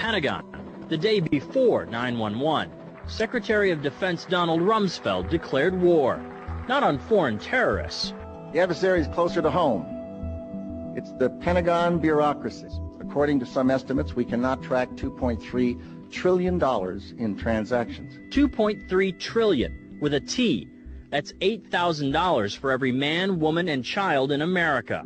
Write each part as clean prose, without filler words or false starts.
Pentagon. The day before 9/11, Secretary of Defense Donald Rumsfeld declared war, not on foreign terrorists. The adversary is closer to home. It's the Pentagon bureaucracy. According to some estimates, we cannot track $2.3 trillion in transactions. 2.3 trillion with a T. That's $8,000 for every man, woman, and child in America.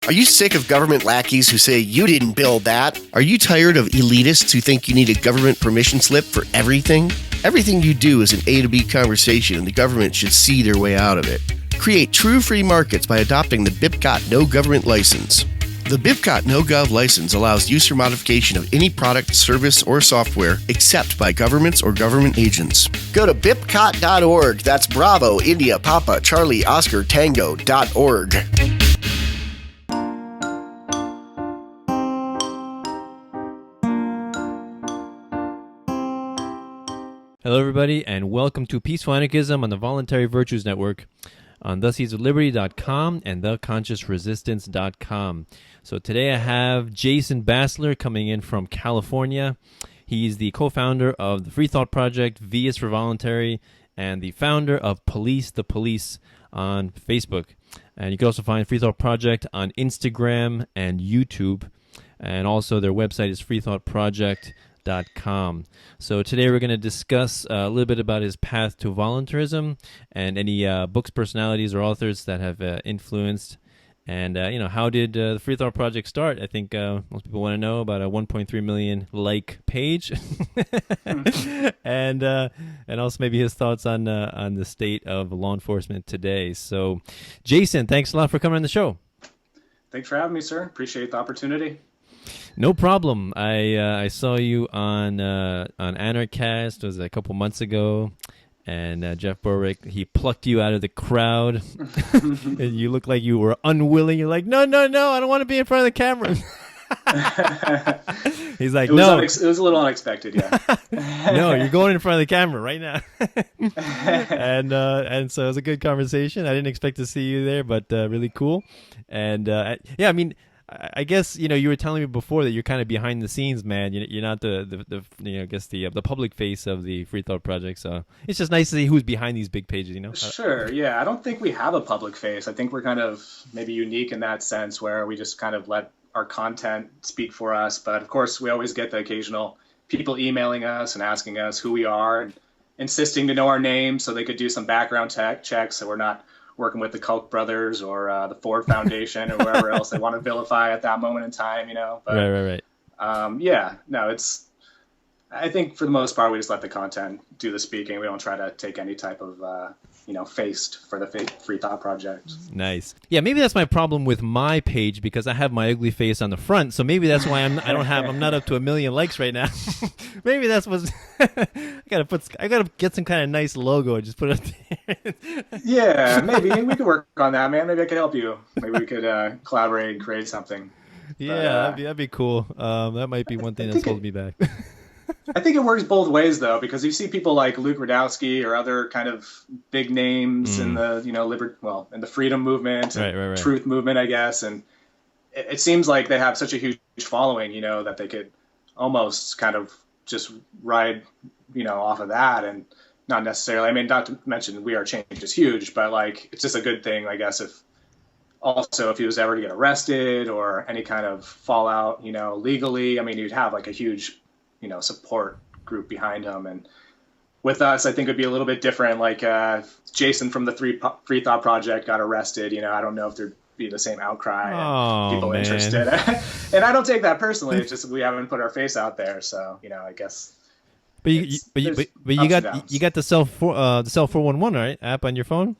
Are you sick of government lackeys who say you didn't build that? Are you tired of elitists who think you need a government permission slip for everything? Everything you do is an A to B conversation, and the government should see their way out of it. Create true free markets by adopting the BIPCOT No Government License. The BIPCOT No Gov license allows use or modification of any product, service, or software except by governments or government agents. Go to bipcot.org. That's Bravo, India, Papa, Charlie, Oscar, Tango.org. Hello, everybody, and welcome to Peaceful Anarchism on the Voluntary Virtues Network on theseedsofliberty.com and theconsciousresistance.com. So today I have Jason Bassler coming in from California. He's the co-founder of the Free Thought Project, V is for Voluntary, and the founder of Police the Police on Facebook. And you can also find Free Thought Project on Instagram and YouTube. And also their website is freethoughtproject.com. So today we're going to discuss a little bit about his path to voluntarism and any books, personalities, or authors that have influenced. And, how did the Free Thought Project start? I think most people want to know about a 1.3 million like page. and also maybe his thoughts on the state of law enforcement today. So, Jason, thanks a lot for coming on the show. Thanks for having me, sir. Appreciate the opportunity. No problem. I saw you on Anarcast. It was a couple months ago, and Jeff Borwick, he plucked you out of the crowd, and you looked like you were unwilling. You're like, no, I don't want to be in front of the camera. He's like, no. It was a little unexpected, yeah. No, you're going in front of the camera right now. And so it was a good conversation. I didn't expect to see you there, but really cool. And yeah, I mean, I guess you were telling me before that you're kind of behind the scenes, man. You're not the public face of the Free Thought Project. So it's just nice to see who's behind these big pages. Sure, yeah. I don't think we have a public face. I think we're kind of maybe unique in that sense, where we just kind of let our content speak for us. But of course, we always get the occasional people emailing us and asking us who we are and insisting to know our names so they could do some background checks, so we're not working with the Koch brothers or the Ford Foundation or whoever else they want to vilify at that moment in time, But, right. I think for the most part, we just let the content do the speaking. We don't try to take any type of, face for the Free Thought Project. Nice. Yeah, maybe that's my problem with my page, because I have my ugly face on the front. So maybe that's why I'm not up to 1 million likes right now. Maybe that's what's I gotta get some kind of nice logo and just put it up there. Yeah, maybe we could work on that, man. Maybe I could help you. Maybe we could collaborate and create something. Yeah, that'd be cool. That might be one thing that's holding me back. I think it works both ways, though, because you see people like Luke Rudkowski or other kind of big names in the in the freedom movement, and truth movement, I guess, and it seems like they have such a huge following, that they could almost kind of just ride, off of that, and not necessarily. I mean, not to mention We Are Change is huge, but like it's just a good thing, I guess, if he was ever to get arrested or any kind of fallout, legally. I mean, you'd have like a huge support group behind him. And with us, I think it'd be a little bit different. Like Jason from the Free Thought Project got arrested. I don't know if there'd be the same outcry and people interested. And I don't take that personally. It's just we haven't put our face out there. So I guess. But you got the Cell 411 right app on your phone.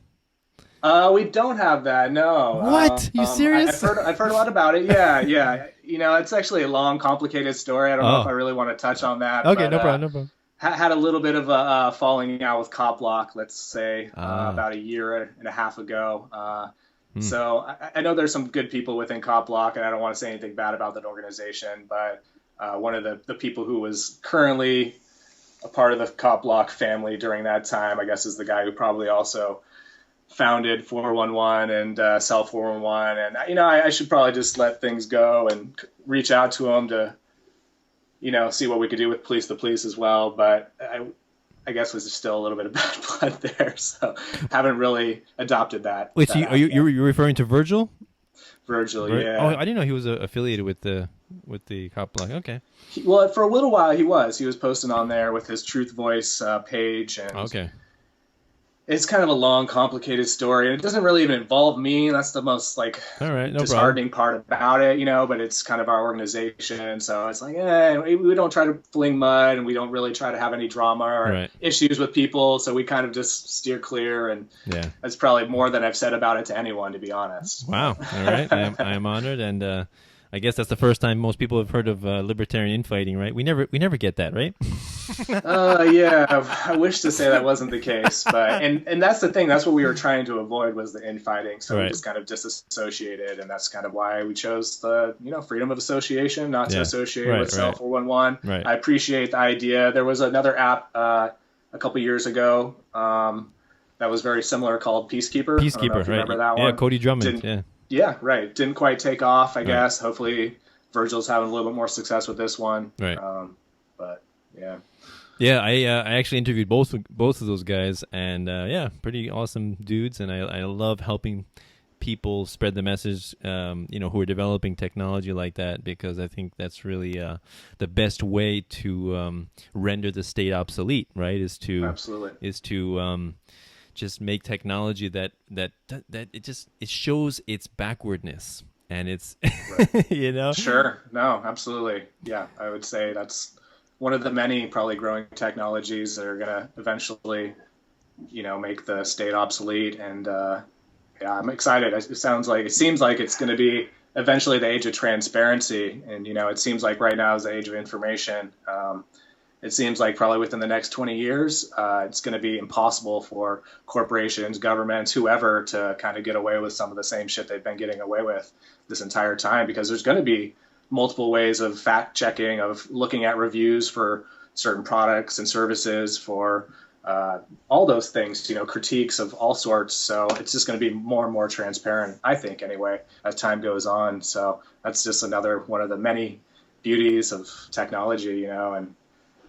We don't have that. No. What? You serious? I've heard a lot about it. Yeah. It's actually a long, complicated story. I don't know if I really want to touch on that. Okay, but, no problem. had a little bit of a falling out with Cop Block, let's say, about a year and a half ago. So I know there's some good people within Cop Block, and I don't want to say anything bad about that organization, but one of the people who was currently a part of the Cop Block family during that time, I guess, is the guy who probably also founded 411 and Cell 411. And, you know, I should probably just let things go and reach out to him to, you know, see what we could do with Police the Police as well. But I guess was still a little bit of bad blood there. So haven't really adopted that. Wait, so you're referring to Virgil? Virgil, yeah. Oh, I didn't know he was affiliated with the Cop Block. Okay. Well, for a little while he was posting on there with his Truth Voice page. And okay. It's kind of a long, complicated story, and it doesn't really even involve me. That's the most disheartening part about it, you know. But it's kind of our organization, so it's like, we don't try to fling mud, and we don't really try to have any drama or issues with people. So we kind of just steer clear, and that's probably more than I've said about it to anyone, to be honest. Wow. All right, I am honored, and I guess that's the first time most people have heard of libertarian infighting, right? We never get that, right? Yeah, I wish to say that wasn't the case, but and that's the thing. That's what we were trying to avoid, was the infighting. So we just kind of disassociated, and that's kind of why we chose the freedom of association, not to associate with Cell 411. I appreciate the idea. There was another app a couple years ago that was very similar called Peacekeeper. Peacekeeper, right? Remember that one? Yeah, Cody Drummond. Yeah, right. Didn't quite take off, I guess. Hopefully Virgil's having a little bit more success with this one. Right. But yeah. Yeah, I actually interviewed both of those guys, and pretty awesome dudes, and I love helping people spread the message, who are developing technology like that, because I think that's really the best way to render the state obsolete, right? Is to just make technology that it shows its backwardness, and it's Sure. No, absolutely. Yeah, I would say that's one of the many probably growing technologies that are going to eventually make the state obsolete. And I'm excited. It seems like it's going to be eventually the age of transparency, and it seems like right now is the age of information. It seems like probably within the next 20 years, it's going to be impossible for corporations, governments, whoever to kind of get away with some of the same shit they've been getting away with this entire time, because there's going to be multiple ways of fact checking, of looking at reviews for certain products and services, for all those things, critiques of all sorts. So it's just going to be more and more transparent, I think, anyway, as time goes on. So that's just another one of the many beauties of technology, and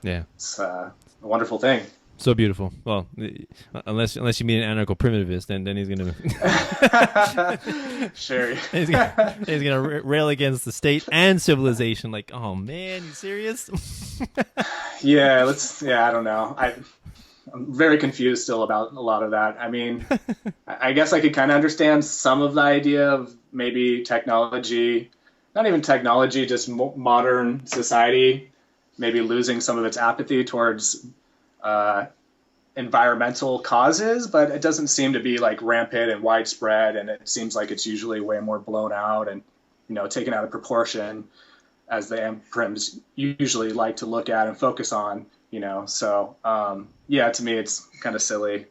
yeah, it's a wonderful thing. So beautiful. Well, unless you meet an anarcho-primitivist, then he's gonna sure. he's gonna rail against the state and civilization. Like, oh man, you serious? Yeah, I don't know. I'm very confused still about a lot of that. I mean, I guess I could kind of understand some of the idea of maybe technology, not even technology, just modern society, maybe losing some of its apathy towards environmental causes, but it doesn't seem to be like rampant and widespread, and it seems like it's usually way more blown out and taken out of proportion, as the imprims usually like to look at and focus on. So to me it's kind of silly.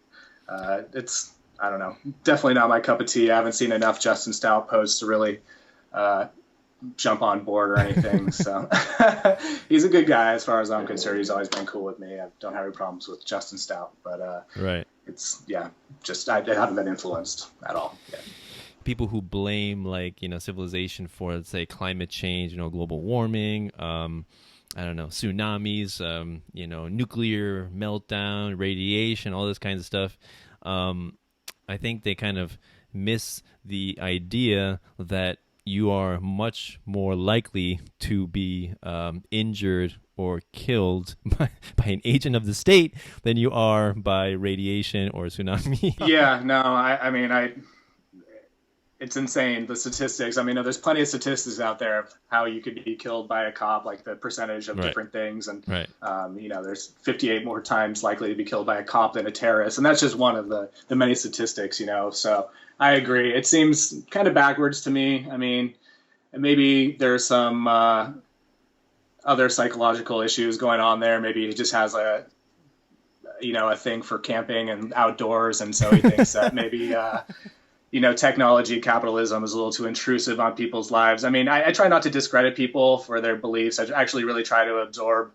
It's, I don't know, definitely not my cup of tea. I haven't seen enough Justin Stout posts to really jump on board or anything. So he's a good guy as far as I'm concerned. He's always been cool with me. I don't have any problems with Justin Stout, but it's just I haven't been influenced at all. Yeah. People who blame civilization for, let's say, climate change, global warming, I don't know, tsunamis, nuclear meltdown, radiation, all this kinds of stuff. I think they kind of miss the idea that you are much more likely to be injured or killed by an agent of the state than you are by radiation or tsunami. Yeah, no, I mean, it's insane, the statistics. I mean, there's plenty of statistics out there of how you could be killed by a cop, like the percentage of different things. And, there's 58 more times likely to be killed by a cop than a terrorist. And that's just one of the many statistics, So I agree. It seems kind of backwards to me. I mean, maybe there's some other psychological issues going on there. Maybe he just has a thing for camping and outdoors, and so he thinks that maybe technology capitalism is a little too intrusive on people's lives. I mean, I try not to discredit people for their beliefs. I actually really try to absorb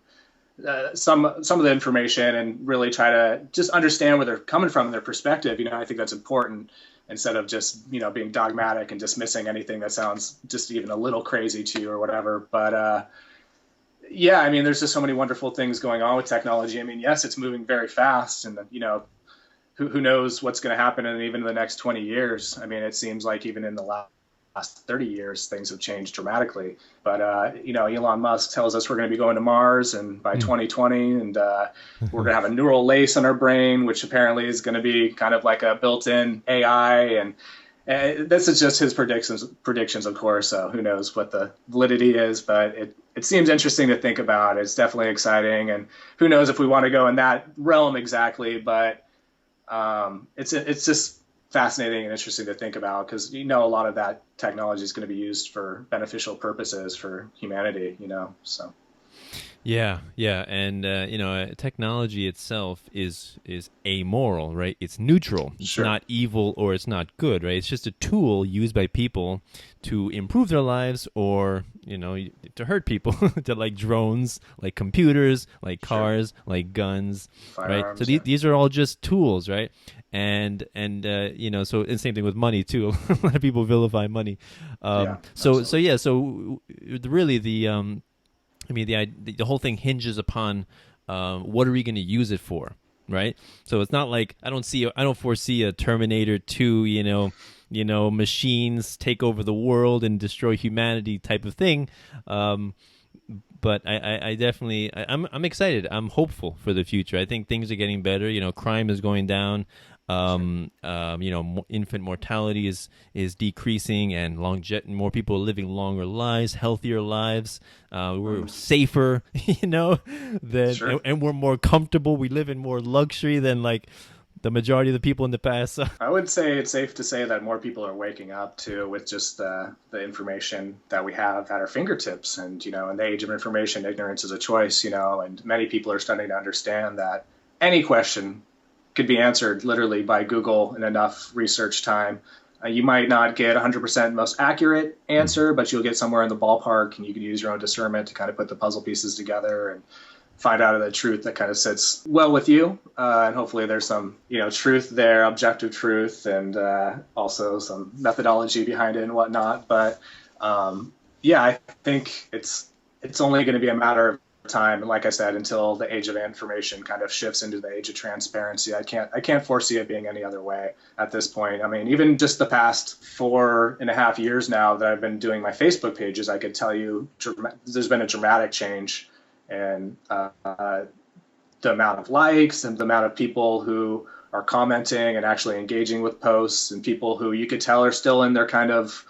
some of the information and really try to just understand where they're coming from and their perspective. I think that's important, instead of just being dogmatic and dismissing anything that sounds just even a little crazy to you or whatever. But yeah, I mean, there's just so many wonderful things going on with technology. I mean, yes, it's moving very fast, and who knows what's going to happen in even the next 20 years. I mean, it seems like even in the last 30 years, things have changed dramatically. But, Elon Musk tells us we're going to be going to Mars and by 2020, and we're going to have a neural lace in our brain, which apparently is going to be kind of like a built-in AI. And this is just his predictions, of course. So who knows what the validity is, but it seems interesting to think about. It's definitely exciting. And who knows if we want to go in that realm exactly, but it's just fascinating and interesting to think about, because a lot of that technology is going to be used for beneficial purposes for humanity, so. Yeah, and technology itself is amoral, right? It's neutral. It's not evil or it's not good, right? It's just a tool used by people to improve their lives, or to hurt people, to like drones, like computers, like cars, like guns, firearms, right? So these are all just tools, right? And so and same thing with money too. A lot of people vilify money. So really the whole thing hinges upon what are we going to use it for, right? So it's not like I don't foresee a Terminator 2, machines take over the world and destroy humanity type of thing. But I definitely I'm excited. I'm hopeful for the future. I think things are getting better. Crime is going down. Infant mortality is decreasing, and more people are living longer lives, healthier lives. We're safer, and we're more comfortable. We live in more luxury than like the majority of the people in the past. I would say it's safe to say that more people are waking up too, with just the information that we have at our fingertips. And, in the age of information, ignorance is a choice, and many people are starting to understand that any question could be answered literally by Google in enough research time. You might not get 100% most accurate answer, but you'll get somewhere in the ballpark, and you can use your own discernment to kind of put the puzzle pieces together and find out the truth that kind of sits well with you. And hopefully there's some, truth there, objective truth, and also some methodology behind it and whatnot. But I think it's only going to be a matter of time, and like I said, until the age of information kind of shifts into the age of transparency. I can't foresee it being any other way at this point. I mean, even just the past 4.5 years now that I've been doing my Facebook pages, I could tell you there's been a dramatic change in the amount of likes and the amount of people who are commenting and actually engaging with posts, and people who you could tell are still in their kind of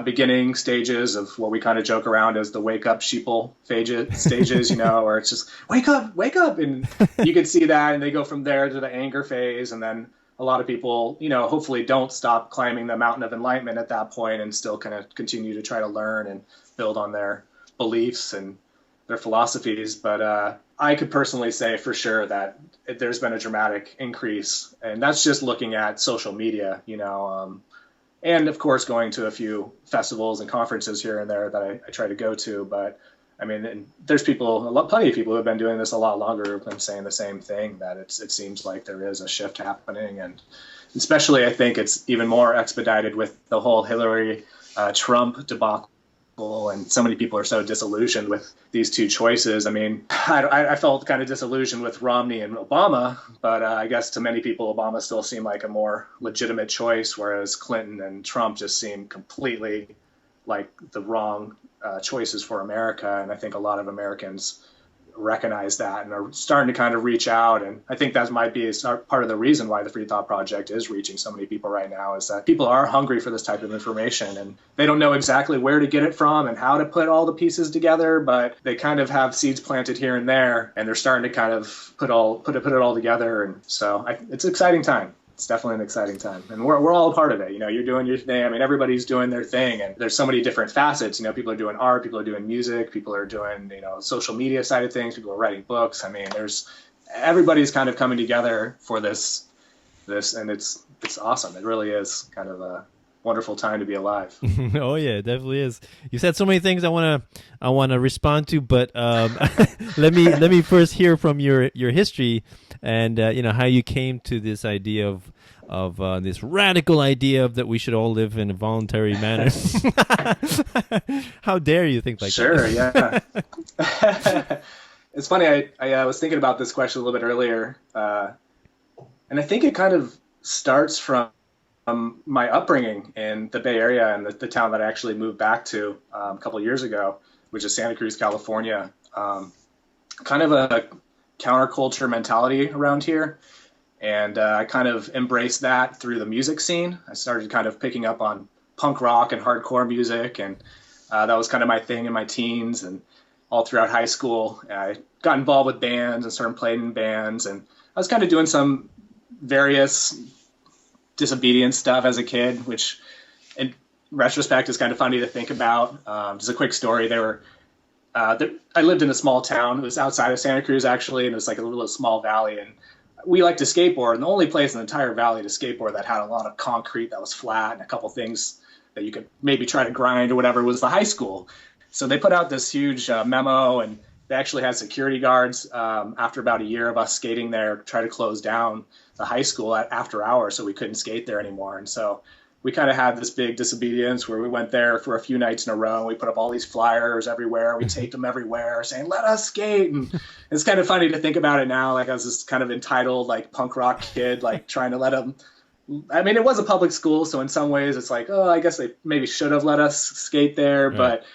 beginning stages of what we kind of joke around as the wake up sheeple stages, where it's just wake up. And you could see that, and they go from there to the anger phase. And then a lot of people, hopefully don't stop climbing the mountain of enlightenment at that point, and still kind of continue to try to learn and build on their beliefs and their philosophies. But I could personally say for sure that there's been a dramatic increase, and that's just looking at social media, and of course going to a few festivals and conferences here and there that I try to go to. But I mean, there's plenty of people who have been doing this a lot longer who have been saying the same thing, that it seems like there is a shift happening. And especially I think it's even more expedited with the whole Hillary Trump debacle. And so many people are so disillusioned with these two choices. I mean, I felt kind of disillusioned with Romney and Obama, but I guess to many people, Obama still seemed like a more legitimate choice, whereas Clinton and Trump just seemed completely like the wrong choices for America. And I think a lot of Americans recognize that and are starting to kind of reach out. And I think that might be part of the reason why the Free Thought Project is reaching so many people right now, is that people are hungry for this type of information, and they don't know exactly where to get it from and how to put all the pieces together, but they kind of have seeds planted here and there, and they're starting to kind of put it all together. And so it's an exciting time. it's definitely an exciting time, and we're all a part of it. You know, you're doing your thing. I mean, everybody's doing their thing, and there's so many different facets. You know, people are doing art, people are doing music, people are doing, you know, social media side of things, people are writing books. I mean, everybody's kind of coming together for this, and it's awesome. It really is kind of a wonderful time to be alive. Oh yeah, it definitely is. You said so many things I wanna respond to, but let me first hear from your history and you know, how you came to this idea of this radical idea of that we should all live in a voluntary manner. How dare you think like sure, that? Yeah. It's funny. I was thinking about this question a little bit earlier, and I think it kind of starts from my upbringing in the Bay Area and the town that I actually moved back to a couple of years ago, which is Santa Cruz, California. Kind of a counterculture mentality around here. And I kind of embraced that through the music scene. I started kind of picking up on punk rock and hardcore music. And that was kind of my thing in my teens and all throughout high school. I got involved with bands and started playing in bands. And I was kind of doing some various disobedience stuff as a kid, which in retrospect is kind of funny to think about. Just a quick story. I lived in a small town. It was outside of Santa Cruz, actually, and it was like a little small valley. And we liked to skateboard, and the only place in the entire valley to skateboard that had a lot of concrete that was flat and a couple things that you could maybe try to grind or whatever was the high school. So they put out this huge memo, and they actually had security guards after about a year of us skating there, try to close down the high school after hours, so we couldn't skate there anymore. And so we kind of had this big disobedience where we went there for a few nights in a row. We put up all these flyers everywhere. We taped them everywhere saying, let us skate. And it's kind of funny to think about it now. Like I was this kind of entitled, like punk rock kid, like trying to let them, I mean, it was a public school. So in some ways it's like, oh, I guess they maybe should have let us skate there. Right. But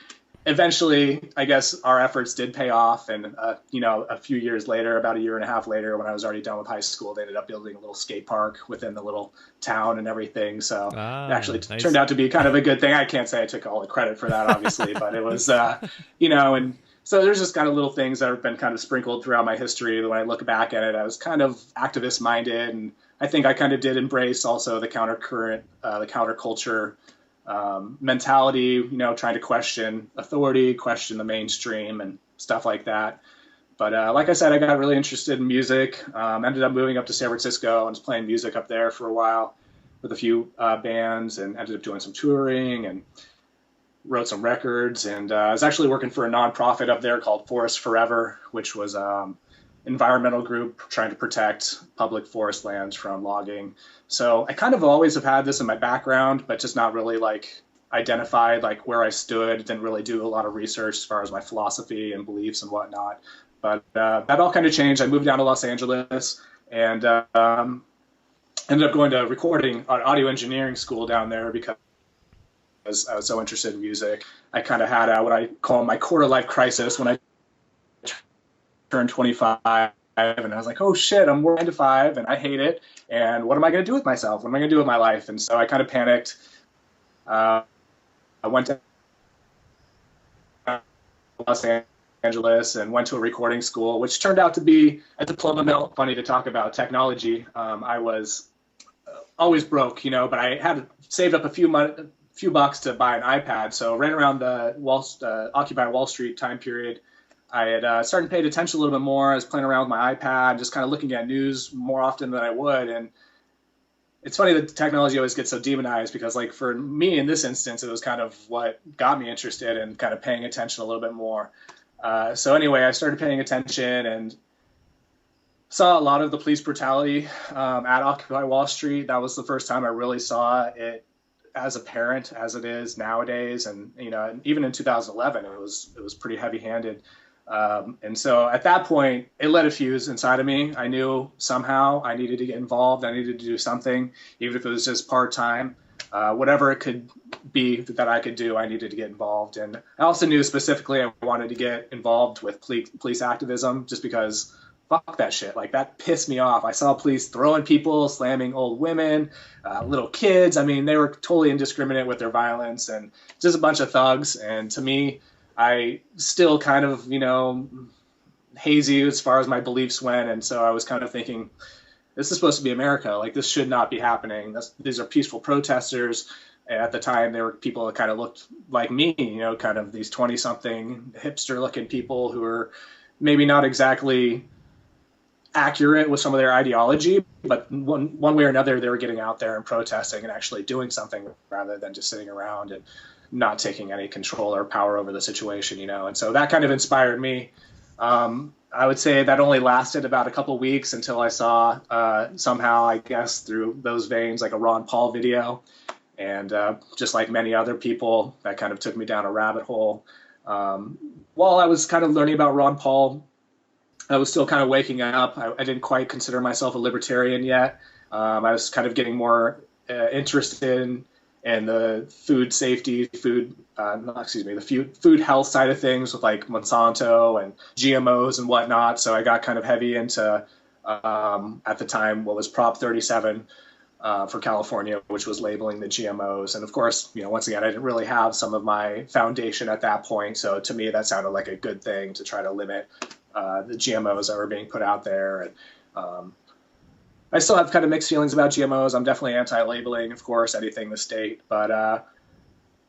eventually, I guess our efforts did pay off. And, you know, a few years later, about a year and a half later, when I was already done with high school, they ended up building a little skate park within the little town and everything. So it actually turned out to be kind of a good thing. I can't say I took all the credit for that, obviously, but it was, you know, and so there's just kind of little things that have been kind of sprinkled throughout my history. When I look back at it, I was kind of activist minded. And I think I kind of did embrace also the countercurrent, the counterculture mentality, you know, trying to question authority, question the mainstream and stuff like that. But like I said, I got really interested in music, ended up moving up to San Francisco and was playing music up there for a while with a few bands, and ended up doing some touring and wrote some records. And I was actually working for a nonprofit up there called Forest Forever, which was environmental group trying to protect public forest lands from logging. So I kind of always have had this in my background, but just not really like identified like where I stood. Didn't really do a lot of research as far as my philosophy and beliefs and whatnot. But that all kind of changed. I moved down to Los Angeles and ended up going to recording audio engineering school down there because I was so interested in music. I kind of had what I call my quarter life crisis when I turned 25, and I was like, oh shit, I'm 9 to 5 and I hate it, and what am I going to do with myself? What am I going to do with my life? And so I kind of panicked. I went to Los Angeles and went to a recording school, which turned out to be a diploma mill. Funny to talk about technology. I was always broke, you know, but I had saved up a few bucks to buy an iPad. So right around the Occupy Wall Street time period, I had started paying attention a little bit more. I was playing around with my iPad, just kind of looking at news more often than I would. And it's funny that technology always gets so demonized because, like, for me in this instance, it was kind of what got me interested in kind of paying attention a little bit more. So anyway, I started paying attention and saw a lot of the police brutality at Occupy Wall Street. That was the first time I really saw it as apparent as it is nowadays. And, you know, even in 2011, it was pretty heavy-handed. And so at that point, it lit a fuse inside of me. I knew somehow I needed to get involved. I needed to do something, even if it was just part-time. Whatever it could be that I could do, I needed to get involved. And I also knew specifically I wanted to get involved with police activism just because fuck that shit. Like, that pissed me off. I saw police throwing people, slamming old women, little kids. I mean, they were totally indiscriminate with their violence and just a bunch of thugs. And to me, I still kind of, you know, hazy as far as my beliefs went. And so I was kind of thinking, this is supposed to be America. Like, this should not be happening. These are peaceful protesters. At the time, there were people that kind of looked like me, you know, kind of these 20-something hipster-looking people who were maybe not exactly accurate with some of their ideology, but one way or another, they were getting out there and protesting and actually doing something rather than just sitting around and not taking any control or power over the situation, you know. And so that kind of inspired me. I would say that only lasted about a couple weeks until I saw somehow, I guess, through those veins, like a Ron Paul video. And just like many other people, that kind of took me down a rabbit hole. While I was kind of learning about Ron Paul, I was still kind of waking up. I didn't quite consider myself a libertarian yet. I was kind of getting more interested in the food safety, food health side of things with like Monsanto and GMOs and whatnot. So I got kind of heavy into, at the time, what was Prop 37 for California, which was labeling the GMOs. And of course, you know, once again, I didn't really have some of my foundation at that point. So to me, that sounded like a good thing to try to limit the GMOs that were being put out there. And I still have kind of mixed feelings about GMOs. I'm definitely anti-labeling, of course, anything the state. But,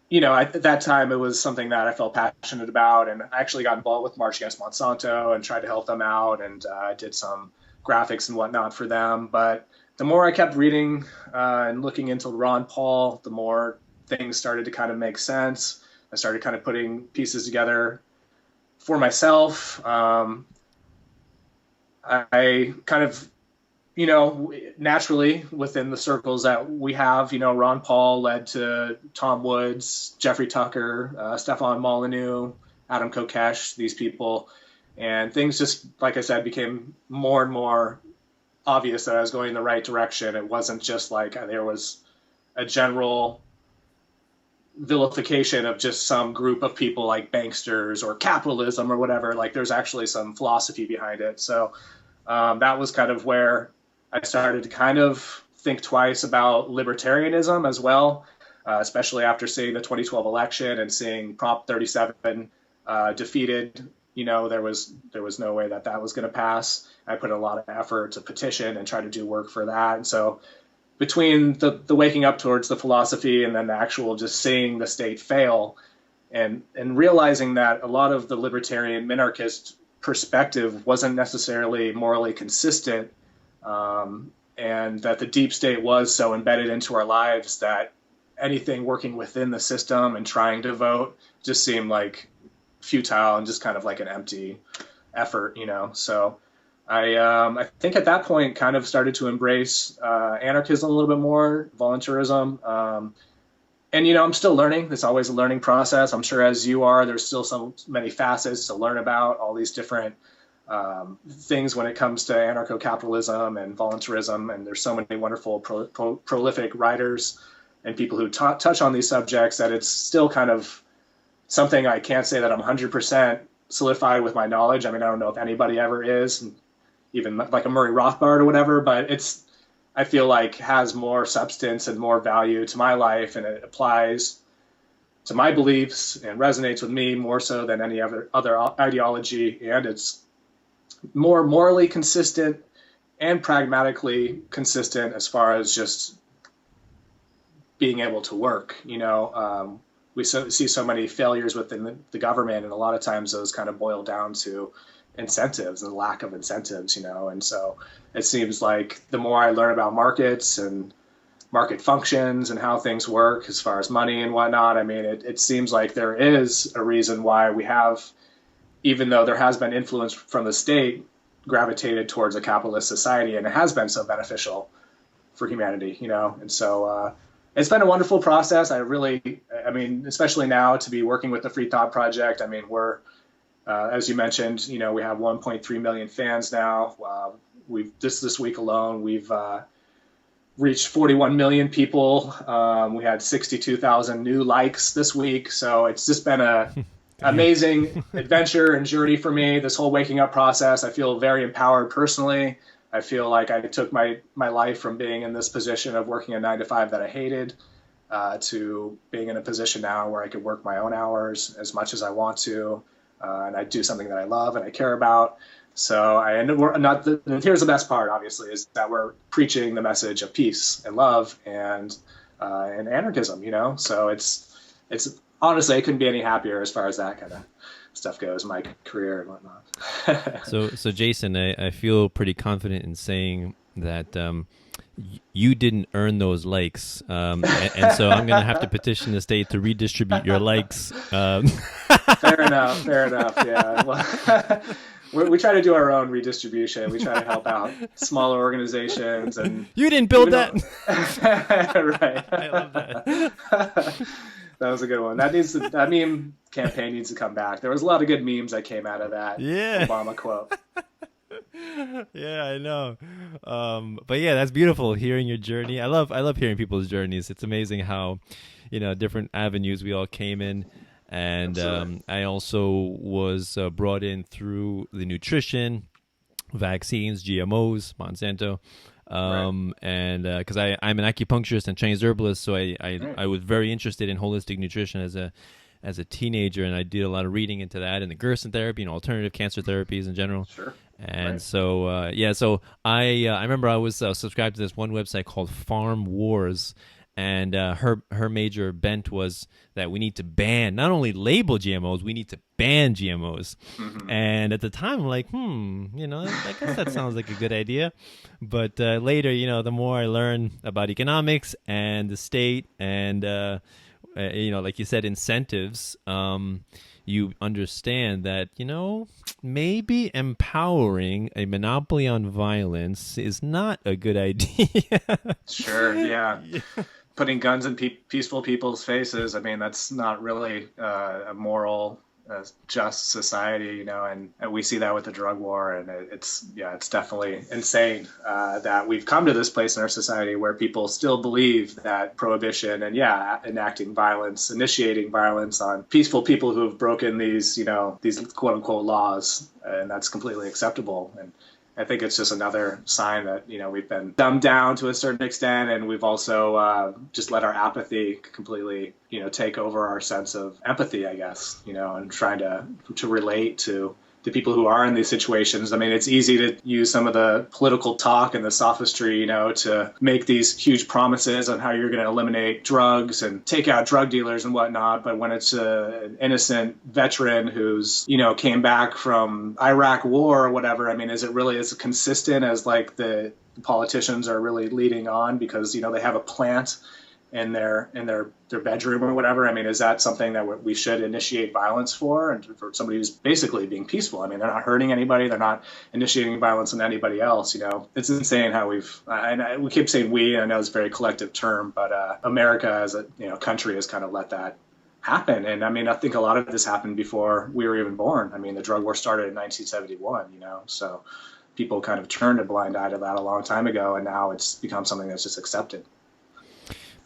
you know, at that time, it was something that I felt passionate about. And I actually got involved with March Against Monsanto and tried to help them out. And I did some graphics and whatnot for them. But the more I kept reading and looking into Ron Paul, the more things started to kind of make sense. I started kind of putting pieces together for myself. I kind of, you know, naturally within the circles that we have, you know, Ron Paul led to Tom Woods, Jeffrey Tucker, Stefan Molyneux, Adam Kokesh, these people. And things just, like I said, became more and more obvious that I was going in the right direction. It wasn't just like there was a general vilification of just some group of people like banksters or capitalism or whatever. Like, there's actually some philosophy behind it. So that was kind of where I started to kind of think twice about libertarianism as well, especially after seeing the 2012 election and seeing Prop 37 defeated. You know, there was no way that was going to pass. I put a lot of effort to petition and try to do work for that. And so between the waking up towards the philosophy and then the actual just seeing the state fail and realizing that a lot of the libertarian minarchist perspective wasn't necessarily morally consistent, and that the deep state was so embedded into our lives that anything working within the system and trying to vote just seemed like futile and just kind of like an empty effort, you know. So I think at that point kind of started to embrace anarchism a little bit more, voluntarism. And, you know, I'm still learning. It's always a learning process. I'm sure as you are, there's still so many facets to learn about, all these different things when it comes to anarcho-capitalism and voluntarism. And there's so many wonderful, prolific writers and people who touch on these subjects that it's still kind of something I can't say that I'm 100% solidified with my knowledge. I mean, I don't know if anybody ever is, even like a Murray Rothbard or whatever, but I feel like has more substance and more value to my life, and it applies to my beliefs and resonates with me more so than any other ideology. And it's more morally consistent and pragmatically consistent as far as just being able to work. You know, we see so many failures within the government, and a lot of times those kind of boil down to incentives and lack of incentives, you know. And so it seems like the more I learn about markets and market functions and how things work as far as money and whatnot, I mean, it seems like there is a reason why we have, even though there has been influence from the state, gravitated towards a capitalist society, and it has been so beneficial for humanity, you know. And so it's been a wonderful process. I mean, especially now to be working with the Free Thought Project. I mean, we're, as you mentioned, you know, we have 1.3 million fans now. This week alone, we've reached 41 million people. We had 62,000 new likes this week. So it's just been a amazing adventure and journey for me, this whole waking up process. I feel very empowered personally. I feel like I took my life from being in this position of working a 9-to-5 that I hated to being in a position now where I could work my own hours as much as I want to. And I do something that I love and I care about. So we're not. Here's the best part, obviously, is that we're preaching the message of peace and love and anarchism. So it's honestly, I couldn't be any happier as far as that kind of stuff goes, my career and whatnot. So Jason, I feel pretty confident in saying that you didn't earn those likes, and so I'm going to have to petition the state to redistribute your likes. Fair enough. Yeah. Well, we try to do our own redistribution. We try to help out smaller organizations, and you didn't build that. Right. I love that. That was a good one. That meme campaign needs to come back. There was a lot of good memes that came out of that Obama quote. Yeah, I know. But yeah, that's beautiful hearing your journey. I love hearing people's journeys. It's amazing how, different avenues we all came in. And I also was brought in through the nutrition, vaccines, GMOs, Monsanto. And because I'm an acupuncturist and Chinese herbalist, so I was very interested in holistic nutrition as a teenager, and I did a lot of reading into that and the Gerson Therapy, alternative cancer therapies in general. Sure. And so so I remember I was subscribed to this one website called Farm Wars, and her major bent was that we need to ban, not only label GMOs, we need to ban GMOs. Mm-hmm. And at the time, I'm like, I guess that sounds like a good idea. But later, the more I learn about economics and the state and, like you said, incentives, you understand that, maybe empowering a monopoly on violence is not a good idea. Sure, yeah. Putting guns in peaceful people's faces, that's not really a moral, just society, and we see that with the drug war, and it's definitely insane that we've come to this place in our society where people still believe that prohibition and enacting violence, initiating violence on peaceful people who have broken these quote unquote laws, and that's completely acceptable. And I think it's just another sign that, we've been dumbed down to a certain extent, and we've also just let our apathy completely, take over our sense of empathy, I guess, and trying to relate to the people who are in these situations. It's easy to use some of the political talk and the sophistry, to make these huge promises on how you're going to eliminate drugs and take out drug dealers and whatnot. But when it's an innocent veteran who's, came back from Iraq war or whatever, is it really as consistent as like the politicians are really leading on because, they have a plant in their bedroom or whatever? Is that something that we should initiate violence for? And for somebody who's basically being peaceful, they're not hurting anybody, they're not initiating violence on anybody else. It's insane how we keep saying we, and I know it's a very collective term, but America as a country has kind of let that happen. And I think a lot of this happened before we were even born. The drug war started in 1971, so people kind of turned a blind eye to that a long time ago, and now it's become something that's just accepted.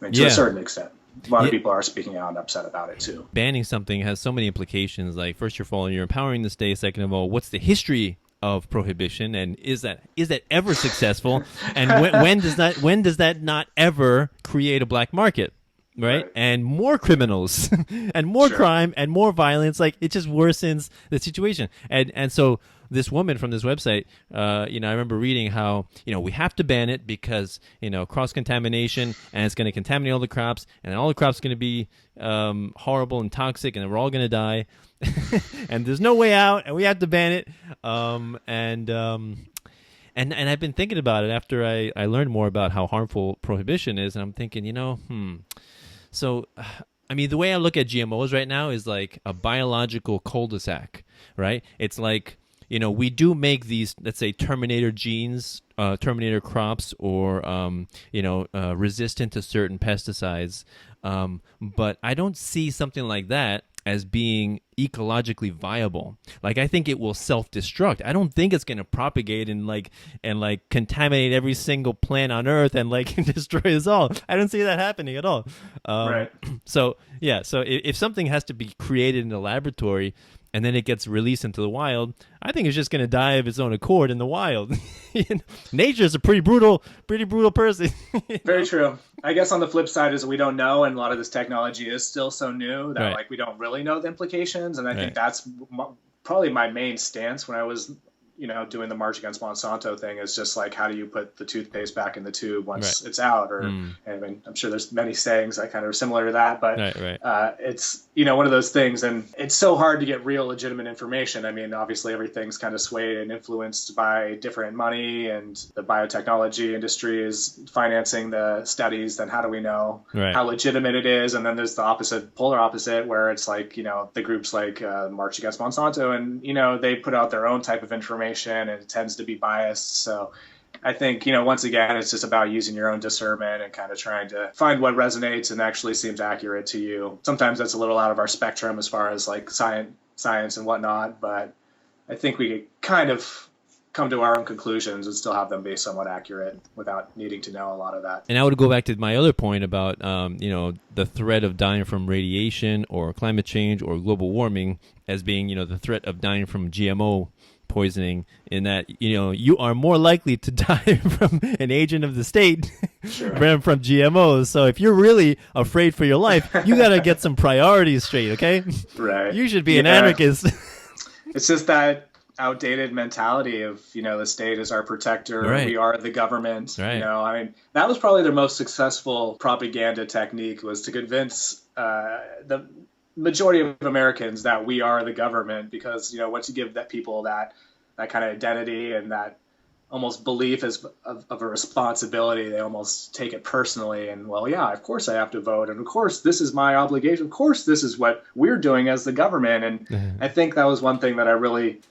To a certain extent. A lot of people are speaking out and upset about it too. Banning something has so many implications. Like, first of all, you're empowering the state. Second of all, what's the history of prohibition, and is that ever successful? And when does that not ever create a black market? Right? And more criminals and more crime and more violence. Like, it just worsens the situation. And so this woman from this website, I remember reading how, we have to ban it because, cross-contamination, and it's going to contaminate all the crops, and all the crops are going to be horrible and toxic, and then we're all going to die. And there's no way out, and we have to ban it. And I've been thinking about it after I learned more about how harmful prohibition is, and I'm thinking, So, the way I look at GMOs right now is like a biological cul-de-sac, right? It's like, we do make these, let's say, Terminator genes, Terminator crops, or, resistant to certain pesticides. But I don't see something like that as being ecologically viable. Like, I think it will self-destruct. I don't think it's going to propagate and contaminate every single plant on Earth and destroy us all. I don't see that happening at all. Right. So if something has to be created in the laboratory and then it gets released into the wild, I think it's just going to die of its own accord in the wild. Nature is a pretty brutal person. Very true. I guess on the flip side is we don't know, and a lot of this technology is still so new that we don't really know the implications. And I think that's probably my main stance when I was doing the March Against Monsanto thing is just like, how do you put the toothpaste back in the tube once it's out? Or I mean, I'm sure there's many sayings that kind of are similar to that, but it's one of those things, and it's so hard to get real legitimate information. I mean, obviously everything's kind of swayed and influenced by different money, and the biotechnology industry is financing the studies. Then how do we know how legitimate it is? And then there's the polar opposite, where it's like, the groups like March Against Monsanto, and they put out their own type of information, and it tends to be biased. So I think, once again, it's just about using your own discernment and kind of trying to find what resonates and actually seems accurate to you. Sometimes that's a little out of our spectrum as far as like science and whatnot, but I think we could kind of come to our own conclusions and still have them be somewhat accurate without needing to know a lot of that. And I would go back to my other point about, the threat of dying from radiation or climate change or global warming as being, the threat of dying from GMO poisoning, in that you are more likely to die from an agent of the state than from GMOs. So if you're really afraid for your life, you got to get some priorities straight, okay? Right. You should be an anarchist. It's just that outdated mentality of the state is our protector, we are the government. I mean, that was probably their most successful propaganda technique, was to convince the majority of Americans that we are the government, because once you give people that kind of identity and that almost belief of a responsibility, they almost take it personally, and of course I have to vote, and of course this is my obligation, of course this is what we're doing as the government. And I think that was one thing that I really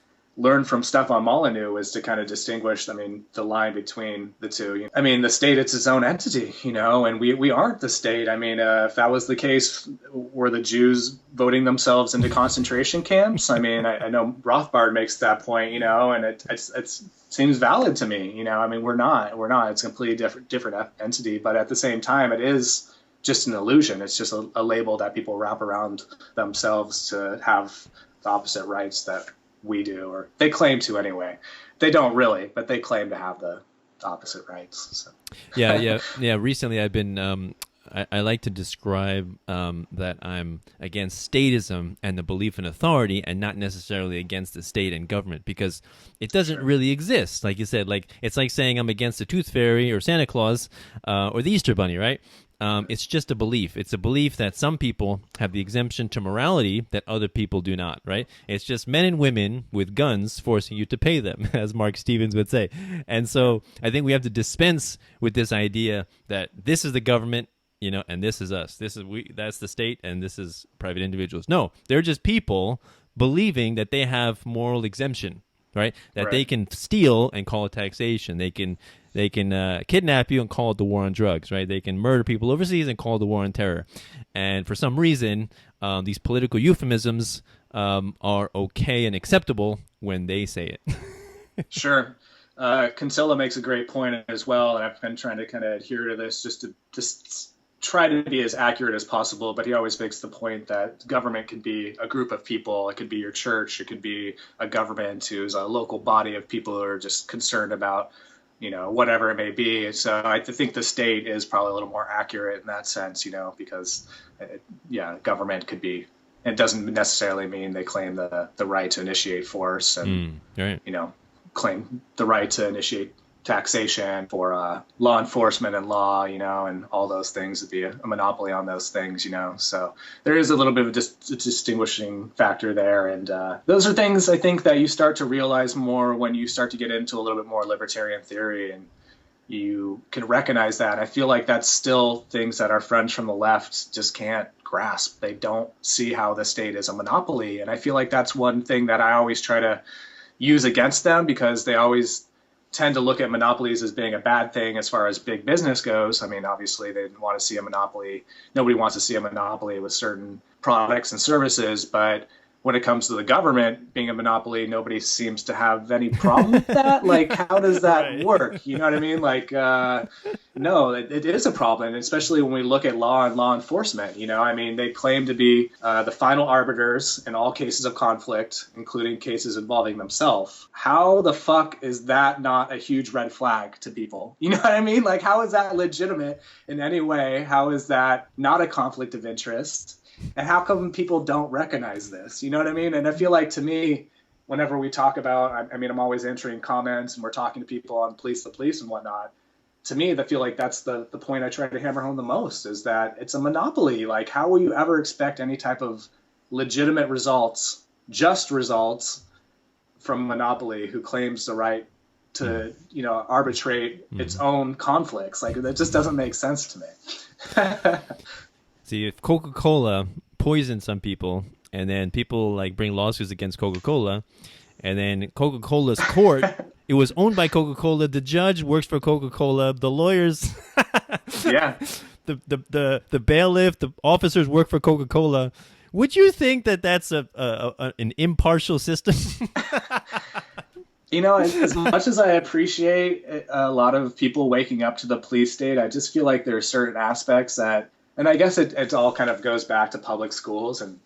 learned from Stefan Molyneux, is to kind of distinguish, the line between the two. I mean, the state, it's its own entity, and we aren't the state. I mean, if that was the case, were the Jews voting themselves into concentration camps? I mean, I know Rothbard makes that point, and it seems valid to me. I mean, we're not. It's a completely different entity, but at the same time, it is just an illusion. It's just a label that people wrap around themselves to have the opposite rights that we do, or they claim to anyway. They don't really, but they claim to have the opposite rights. So. Yeah. Recently, I've been. I like to describe that I'm against statism and the belief in authority, and not necessarily against the state and government, because it doesn't really exist. Like you said, it's like saying I'm against the Tooth Fairy or Santa Claus or the Easter Bunny, right? It's just a belief. It's a belief that some people have the exemption to morality that other people do not, right? It's just men and women with guns forcing you to pay them, as Mark Stevens would say. And so I think we have to dispense with this idea that this is the government, and this is us. That's the state, and this is private individuals. No, they're just people believing that they have moral exemption, right? That they can steal and call it taxation. They can kidnap you and call it the war on drugs, right? They can murder people overseas and call it the war on terror. And for some reason, these political euphemisms are okay and acceptable when they say it. Sure. Kinsella makes a great point as well, and I've been trying to kind of adhere to this just to try to be as accurate as possible, but he always makes the point that government could be a group of people. It could be your church. It could be a government who's a local body of people who are just concerned about whatever it may be. So I think the state is probably a little more accurate in that sense, because, government could be, it doesn't necessarily mean they claim the right to initiate force and, claim the right to initiate taxation for law enforcement and law, and all those things would be a monopoly on those things, So there is a little bit of a distinguishing factor there. And those are things I think that you start to realize more when you start to get into a little bit more libertarian theory, and you can recognize that. I feel like that's still things that our friends from the left just can't grasp. They don't see how the state is a monopoly. And I feel like that's one thing that I always try to use against them, because they always tend to look at monopolies as being a bad thing as far as big business goes. I mean, obviously they didn't want to see a monopoly. Nobody wants to see a monopoly with certain products and services, but when it comes to the government being a monopoly, nobody seems to have any problem with that. Like, how does that work? You know what I mean? Like, no, it is a problem, especially when we look at law and law enforcement. I mean, they claim to be the final arbiters in all cases of conflict, including cases involving themselves. How the fuck is that not a huge red flag to people? You know what I mean? Like, how is that legitimate in any way? How is that not a conflict of interest? And how come people don't recognize this? You know what I mean? And I feel like, to me, whenever we talk about, I mean, I'm always answering comments and we're talking to people on police the police and whatnot. To me, I feel like that's the point I try to hammer home the most, is that it's a monopoly. Like, how will you ever expect any type of legitimate results, just results, from a monopoly who claims the right to, you know, arbitrate its own conflicts? Like, that just doesn't make sense to me. See, if Coca-Cola poisoned some people, and then people like bring lawsuits against Coca-Cola, and then Coca-Cola's court, it was owned by Coca-Cola. The judge works for Coca-Cola. The lawyers, yeah, the bailiff, the officers work for Coca-Cola. Would you think that that's an impartial system? You know, as much as I appreciate a lot of people waking up to the police state, I just feel like there are certain aspects that, and I guess it all kind of goes back to public schools and,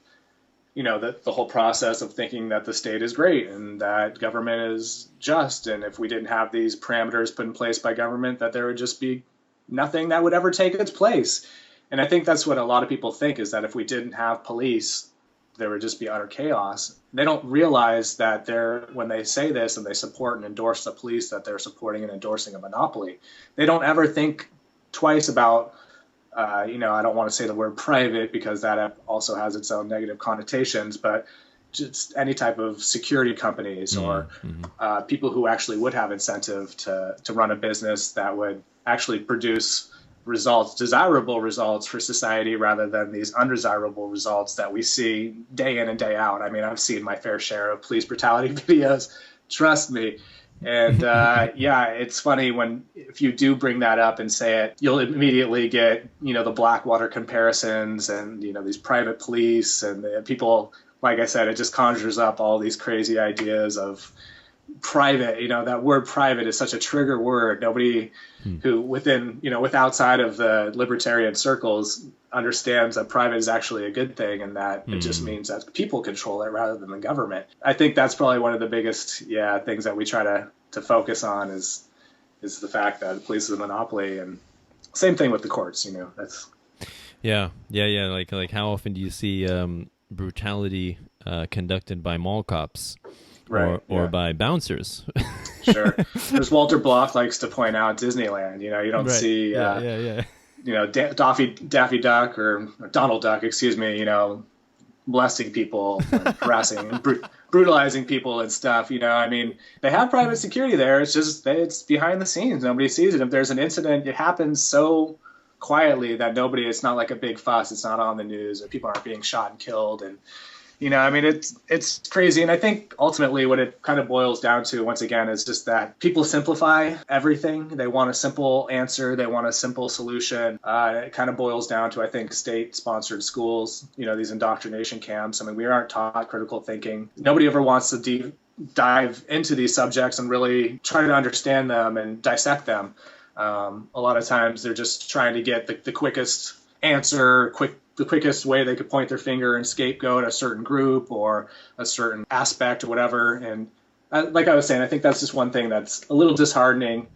you know, the whole process of thinking that the state is great and that government is just. And if we didn't have these parameters put in place by government, that there would just be nothing that would ever take its place. And I think that's what a lot of people think, is that if we didn't have police, there would just be utter chaos. They don't realize that when they say this and they support and endorse the police, that they're supporting and endorsing a monopoly. They don't ever think twice about, you know, I don't want to say the word private because that also has its own negative connotations, but just any type of security companies or people who actually would have incentive to run a business that would actually produce results, desirable results for society, rather than these undesirable results that we see day in and day out. I mean, I've seen my fair share of police brutality videos, trust me. And yeah, it's funny if you do bring that up and say it, you'll immediately get, you know, the Blackwater comparisons and, you know, these private police and people, like I said, it just conjures up all these crazy ideas of private. You know, that word private is such a trigger word. Nobody who with outside of the libertarian circles understands that private is actually a good thing, and that it just means that people control it rather than the government. I think that's probably one of the biggest things that we try to focus on is the fact that the police is a monopoly, and same thing with the courts. You know, that's yeah. Like how often do you see brutality conducted by mall cops? Or by bouncers. Sure. As Walter Block likes to point out, Disneyland, you know, you don't see, you know, Daffy Duck or Donald Duck, excuse me, you know, molesting people, and harassing and brutalizing people and stuff. You know, I mean, they have private security there. It's just, it's behind the scenes. Nobody sees it. If there's an incident, it happens so quietly that it's not like a big fuss. It's not on the news, or people aren't being shot and killed. And, you know, I mean, it's crazy. And I think ultimately what it kind of boils down to, once again, is just that people simplify everything. They want a simple answer. They want a simple solution. It kind of boils down to, I think, state-sponsored schools, you know, these indoctrination camps. I mean, we aren't taught critical thinking. Nobody ever wants to dive into these subjects and really try to understand them and dissect them. A lot of times they're just trying to get the quickest answer, the quickest way they could point their finger and scapegoat a certain group or a certain aspect or whatever. And like I was saying, I think that's just one thing that's a little disheartening,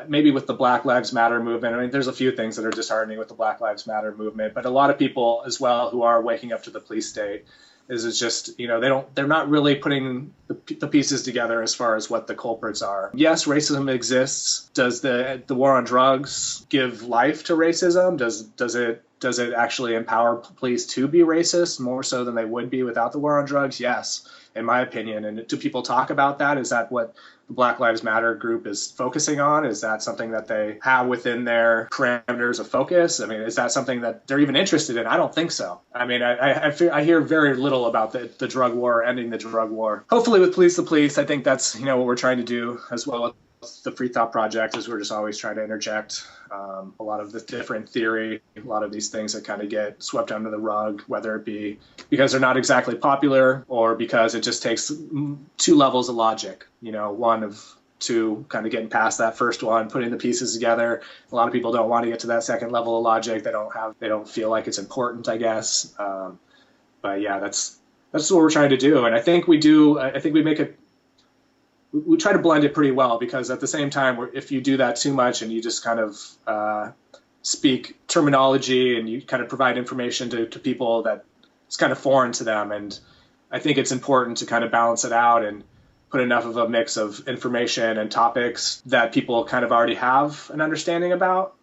maybe with the Black Lives Matter movement. I mean, there's a few things that are disheartening with the Black Lives Matter movement, but a lot of people as well who are waking up to the police state is just, you know, they're not really putting the pieces together as far as what the culprits are. Yes, racism exists. Does the war on drugs give life to racism? Does it actually empower police to be racist more so than they would be without the war on drugs? Yes, in my opinion. And do people talk about that? Is that what the Black Lives Matter group is focusing on? Is that something that they have within their parameters of focus? I mean, is that something that they're even interested in? I don't think so. I mean, I hear very little about the drug war, ending the drug war. Hopefully with Police the Police, I think that's, you know, what we're trying to do as well. The Free Thought Project is we're just always trying to interject a lot of the different theory, a lot of these things that kind of get swept under the rug, whether it be because they're not exactly popular or because it just takes two levels of logic, you know, one of two, kind of getting past that first one, putting the pieces together. A lot of people don't want to get to that second level of logic. They don't feel like it's important, I guess. But yeah, that's what we're trying to do. And I think we do. I think we try to blend it pretty well, because at the same time, if you do that too much and you just kind of speak terminology and you kind of provide information to people that it's kind of foreign to them, and I think it's important to kind of balance it out and put enough of a mix of information and topics that people kind of already have an understanding about,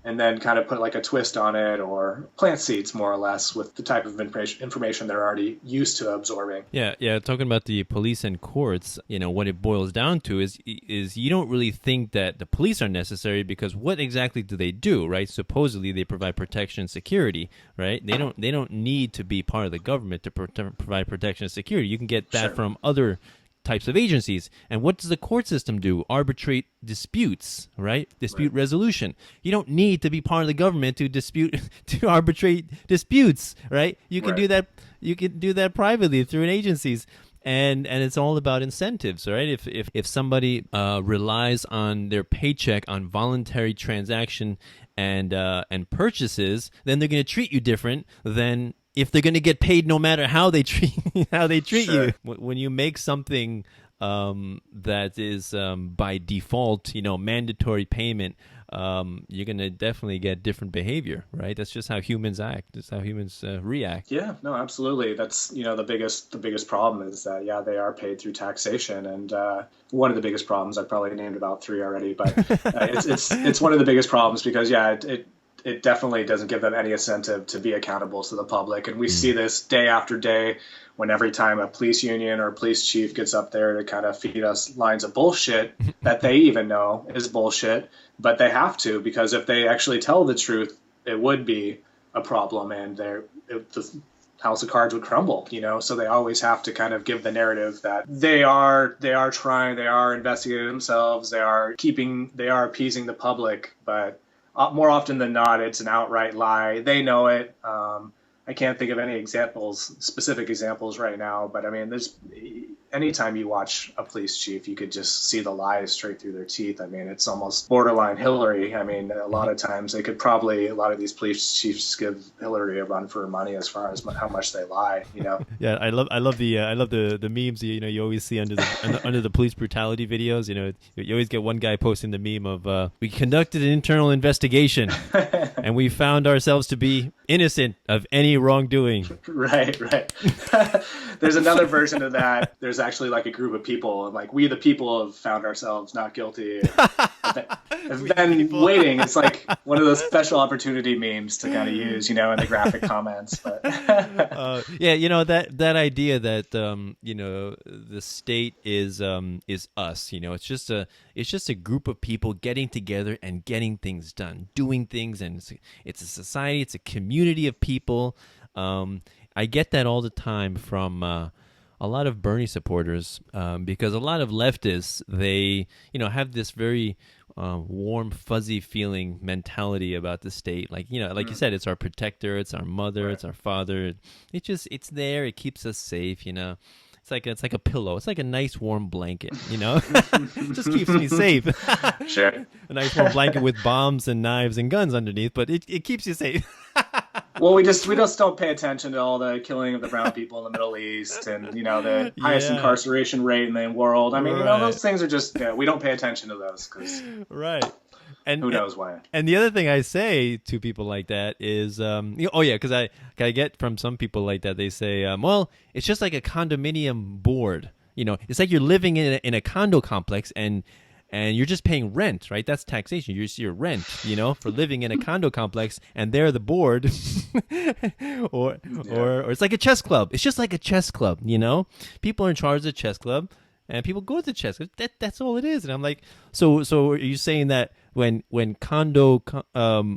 and then kind of put like a twist on it or plant seeds more or less with the type of information they're already used to absorbing. Yeah. Talking about the police and courts, what it boils down to is you don't really think that the police are necessary, because what exactly do they do, right? Supposedly they provide protection and security, right? They don't need to be part of the government to provide protection and security. You can get that from other types of agencies. And what does the court system do? Arbitrate disputes, right? Dispute resolution. You don't need to be part of the government to arbitrate disputes, right? You can do that. You can do that privately through agencies. And it's all about incentives, right? If somebody relies on their paycheck on voluntary transaction and purchases, then they're going to treat you different than if they're going to get paid no matter how they treat you. When you make something that is by default, mandatory payment, you're going to definitely get different behavior, right? That's just how humans act. That's how humans react. Yeah, no, absolutely. That's, the biggest problem is that, they are paid through taxation. And one of the biggest problems, I've probably named about 3 already, but it's one of the biggest problems because, it definitely doesn't give them any incentive to be accountable to the public. And we see this day after day when every time a police union or a police chief gets up there to kind of feed us lines of bullshit that they even know is bullshit, but they have to, because if they actually tell the truth, it would be a problem and the house of cards would crumble, so they always have to kind of give the narrative that they are trying, they are investigating themselves, they are appeasing the public, but more often than not, it's an outright lie. They know it. I can't think of any specific examples right now, but I mean, anytime you watch a police chief, you could just see the lies straight through their teeth. I mean, it's almost borderline Hillary. I mean, a lot of times a lot of these police chiefs give Hillary a run for her money as far as how much they lie, Yeah, I love the memes, you always see under the police brutality videos, you always get one guy posting the meme of, we conducted an internal investigation and we found ourselves to be innocent of any wrongdoing. Right. There's another version of that. There's actually like a group of people, and like we the people have found ourselves not guilty. Have been waiting. It's like one of those special opportunity memes to kind of use, in the graphic comments. But that idea that the state is us. It's just a group of people getting together and getting things done, doing things, and it's a society. It's a community of people. I get that all the time from a lot of Bernie supporters, because a lot of leftists, they have this very warm, fuzzy feeling mentality about the state. Like you said, it's our protector, it's our mother, it's our father. It's there. It keeps us safe. It's like a pillow. It's like a nice warm blanket. It just keeps me safe. Sure. A nice warm blanket with bombs and knives and guns underneath, but it keeps you safe. Well, we just don't pay attention to all the killing of the brown people in the Middle East and the highest incarceration rate in the world. I mean, those things are just we don't pay attention to those because and who knows why. And the other thing I say to people like that is, because I get from some people like that, they say, well, it's just like a condominium board. It's like you're living in a condo complex and you're just paying rent, right? That's taxation. You're your rent, for living in a condo complex, and they're the board, or it's like a chess club. It's just like a chess club, People are in charge of the chess club, and people go to the chess club. That's all it is. And I'm like, so are you saying that when condo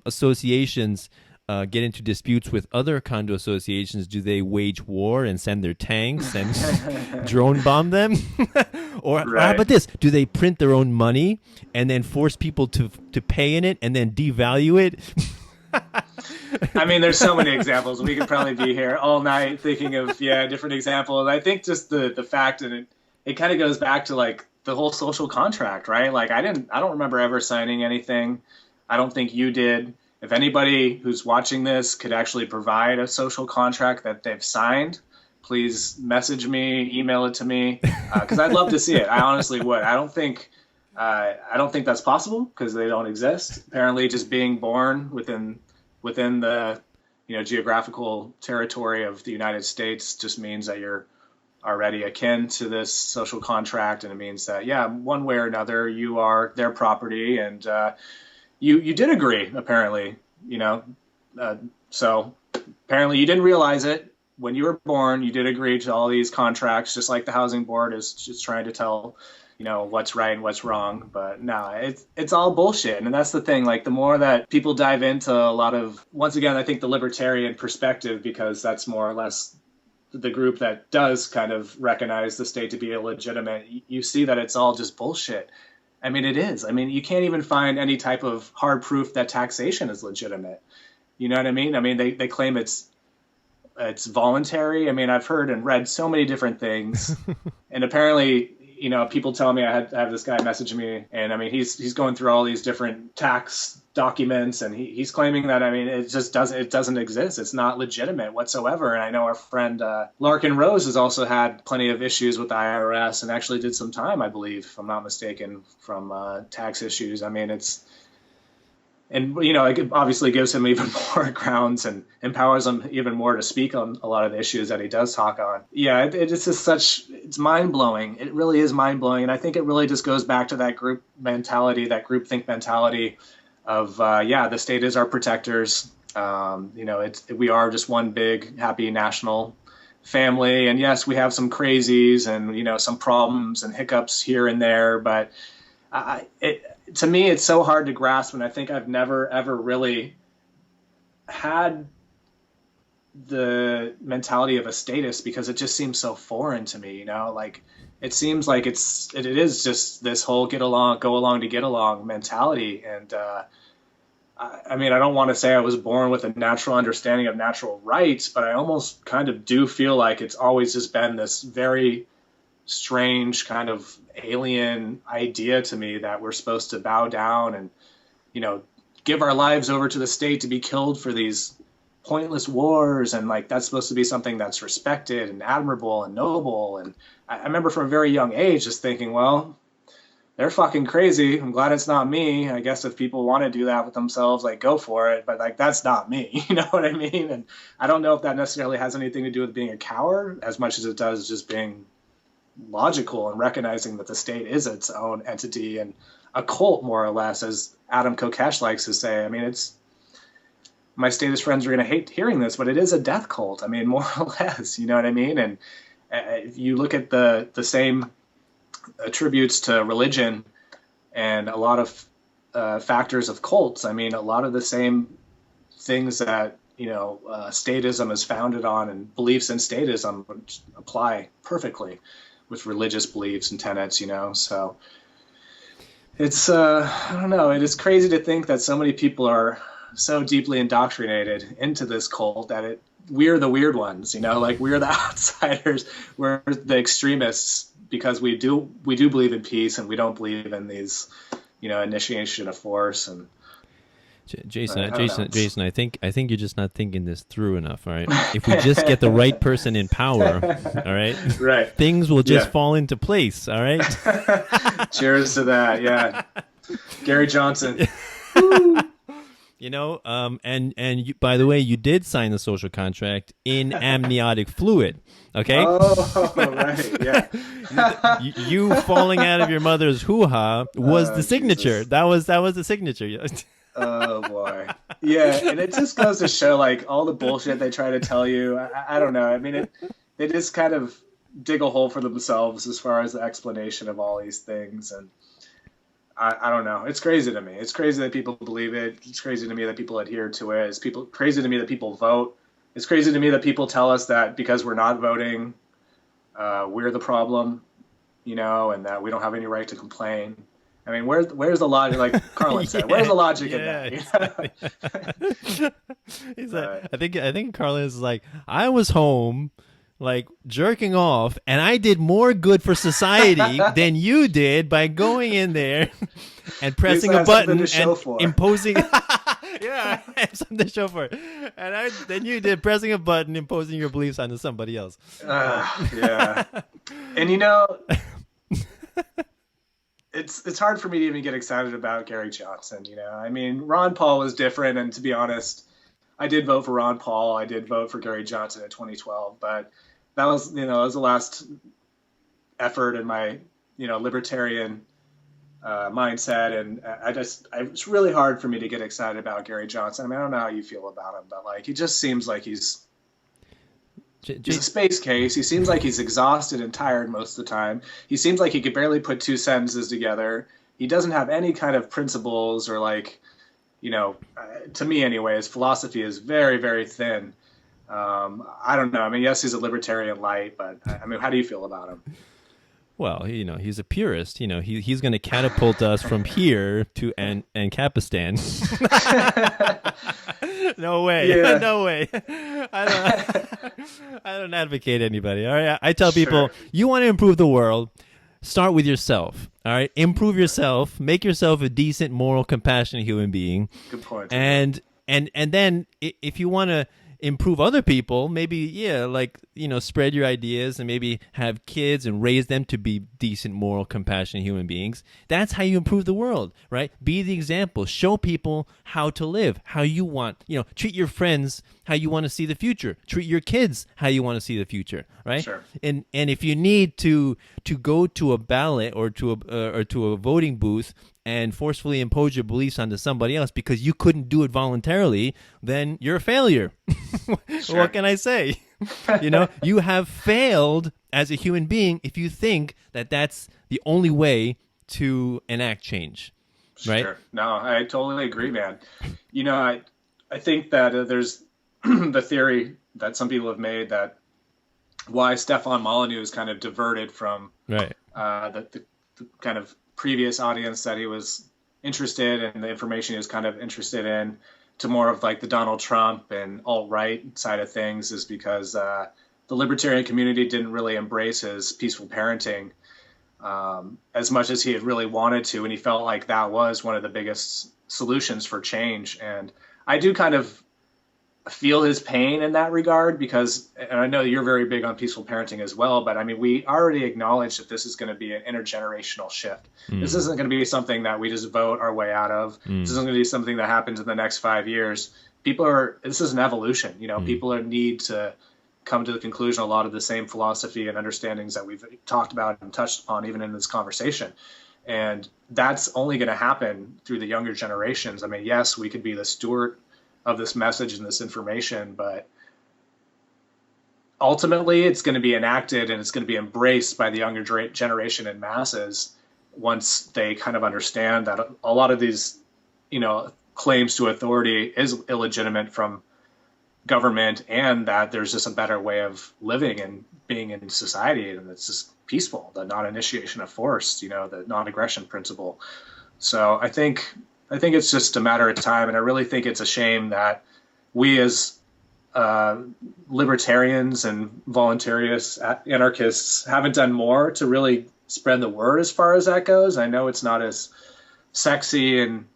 associations get into disputes with other condo associations, do they wage war and send their tanks and drone bomb them? Or how about this? Do they print their own money and then force people to pay in it and then devalue it? I mean, there's so many examples. We could probably be here all night thinking of different examples. I think just the fact, and it kind of goes back to like the whole social contract, right? Like I don't remember ever signing anything. I don't think you did. If anybody who's watching this could actually provide a social contract that they've signed, please message me, email it to me, because I'd love to see it. I honestly would. I don't think that's possible because they don't exist. Apparently, just being born within the geographical territory of the United States just means that you're already akin to this social contract, and it means that, yeah, one way or another, you are their property, and you did agree, apparently, so apparently you didn't realize it when you were born. You did agree to all these contracts, just like the housing board is just trying to tell, what's right and what's wrong. But no, it's all bullshit. And that's the thing, like the more that people dive into a lot of, once again, I think the libertarian perspective, because that's more or less the group that does kind of recognize the state to be illegitimate, you see that it's all just bullshit. I mean, it is. I mean, you can't even find any type of hard proof that taxation is legitimate. You know what I mean? I mean, they claim it's voluntary. I mean, I've heard and read so many different things, and apparently, people tell me, I have this guy messaging me, and I mean, he's going through all these different tax documents, and he's claiming that, I mean, it doesn't exist. It's not legitimate whatsoever. And I know our friend Larkin Rose has also had plenty of issues with the IRS, and actually did some time, I believe, if I'm not mistaken, from tax issues. I mean, it obviously gives him even more grounds and empowers him even more to speak on a lot of the issues that he does talk on. Yeah, it's just it's mind-blowing. It really is mind-blowing. And I think it really just goes back to that group mentality, that groupthink mentality of, the state is our protectors. We are just one big, happy national family. And yes, we have some crazies and, some problems and hiccups here and there, but to me, it's so hard to grasp, and I think I've never, ever really had the mentality of a statist, because it just seems so foreign to me, like it seems like it is just this whole go along to get along mentality. And I mean, I don't want to say I was born with a natural understanding of natural rights, but I almost kind of do feel like it's always just been this very strange kind of alien idea to me that we're supposed to bow down and, give our lives over to the state to be killed for these pointless wars. And like, that's supposed to be something that's respected and admirable and noble. And I remember from a very young age just thinking, well, they're fucking crazy. I'm glad it's not me. I guess if people want to do that with themselves, like, go for it. But like, that's not me. You know what I mean? And I don't know if that necessarily has anything to do with being a coward as much as it does just being logical and recognizing that the state is its own entity and a cult, more or less, as Adam Kokesh likes to say. I mean, my statist friends are going to hate hearing this, but it is a death cult. I mean, more or less, you know what I mean? And if you look at the same attributes to religion and a lot of factors of cults, I mean, a lot of the same things that statism is founded on and beliefs in statism apply perfectly with religious beliefs and tenets, so it's, I don't know, it is crazy to think that so many people are so deeply indoctrinated into this cult that we're the weird ones, like we're the outsiders, we're the extremists, because we do believe in peace and we don't believe in these, initiation of force. And Jason, I think you're just not thinking this through enough. All right, if we just get the right person in power, all right, things will just fall into place. All right. Cheers to that. Yeah, Gary Johnson. And you, by the way, you did sign the social contract in amniotic fluid. Okay. Oh, right. Yeah. you falling out of your mother's hoo-ha was the signature. Jesus. That was the signature. Oh boy. Yeah, and it just goes to show, like, all the bullshit they try to tell you. I don't know. I mean, they just kind of dig a hole for themselves as far as the explanation of all these things. And I don't know. It's crazy to me. It's crazy that people believe it. It's crazy to me that people adhere to it. It's crazy to me that people vote. It's crazy to me that people tell us that because we're not voting, we're the problem, and that we don't have any right to complain. I mean, where's the logic? Like Carlin said, where's the logic in that? Exactly. He's like, I think Carlin is like, I was home, like, jerking off, and I did more good for society than you did by going in there and pressing a button and imposing. Yeah, I have something to show for it. And then you did pressing a button, imposing your beliefs onto somebody else. Yeah. And it's hard for me to even get excited about Gary Johnson. I mean, Ron Paul was different, and to be honest, I did vote for Ron Paul. I did vote for Gary Johnson in 2012, but that was the last effort in my libertarian mindset, and it's really hard for me to get excited about Gary Johnson. I mean, I don't know how you feel about him, but like, he just seems like he's a space case. He seems like he's exhausted and tired most of the time. He seems like he could barely put two sentences together. He doesn't have any kind of principles or like, to me anyway, his philosophy is very, very thin. I don't know. I mean, yes, he's a libertarian light, but I mean, how do you feel about him? Well, he's a purist. He's going to catapult us from here to Ancapistan. No way. Yeah. No way. I don't advocate anybody. All right. I tell people, you want to improve the world, start with yourself. All right. Improve yourself. Make yourself a decent, moral, compassionate human being. Good point. And then if you want to improve other people, maybe spread your ideas and maybe have kids and raise them to be decent, moral, compassionate human beings. That's how you improve the world, right? Be the example. Show people how to live, how you want. Treat your friends how you want to see the future. Treat your kids how you want to see the future, right? Sure. And if you need to go to a ballot or to a voting booth and forcefully impose your beliefs onto somebody else because you couldn't do it voluntarily, then you're a failure. Sure. What can I say? You have failed as a human being if you think that that's the only way to enact change, right? Sure. No, I totally agree, man. I think that there's the theory that some people have made that why Stefan Molyneux is kind of diverted from the kind of previous audience that he was interested in, the information he was kind of interested in, to more of like the Donald Trump and alt-right side of things, is because the libertarian community didn't really embrace his peaceful parenting as much as he had really wanted to, and he felt like that was one of the biggest solutions for change. And I do kind of feel his pain in that regard, because, and I know you're very big on peaceful parenting as well, but I mean, we already acknowledge that this is going to be an intergenerational shift. This isn't going to be something that we just vote our way out of. This isn't going to be something that happens in the next 5 years. This is an evolution. People need to come to the conclusion a lot of the same philosophy and understandings that we've talked about and touched upon even in this conversation. And that's only going to happen through the younger generations. I mean, yes, we could be the steward of this message and this information, but ultimately it's going to be enacted and it's going to be embraced by the younger generation and masses once they kind of understand that a lot of these, claims to authority is illegitimate from government, and that there's just a better way of living and being in society, and it's just peaceful, the non-initiation of force, the non-aggression principle. So I think it's just a matter of time, and I really think it's a shame that we as libertarians and voluntarists, anarchists, haven't done more to really spread the word as far as that goes. I know it's not as sexy and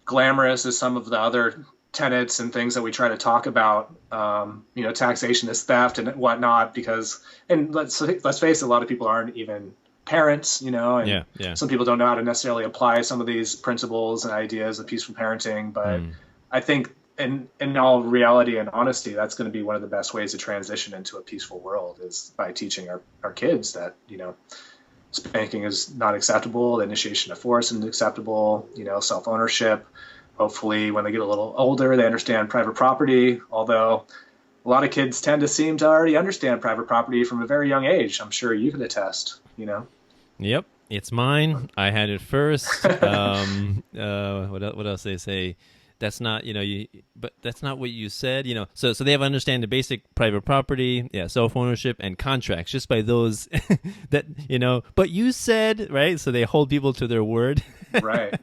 glamorous as some of the other tenets and things that we try to talk about. Taxation is theft and whatnot, because, and let's face it, a lot of people aren't even parents, and some people don't know how to necessarily apply some of these principles and ideas of peaceful parenting. But I think in all reality and honesty, that's going to be one of the best ways to transition into a peaceful world, is by teaching our kids that, spanking is not acceptable, the initiation of force isn't acceptable, self-ownership. Hopefully when they get a little older, they understand private property, although a lot of kids tend to seem to already understand private property from a very young age. I'm sure you can attest, Yep, it's mine. I had it first. What else they say? That's not, but that's not what you said, So they have to understand the basic private property, self-ownership and contracts, just by those that, but you said, right? So they hold people to their word. Right.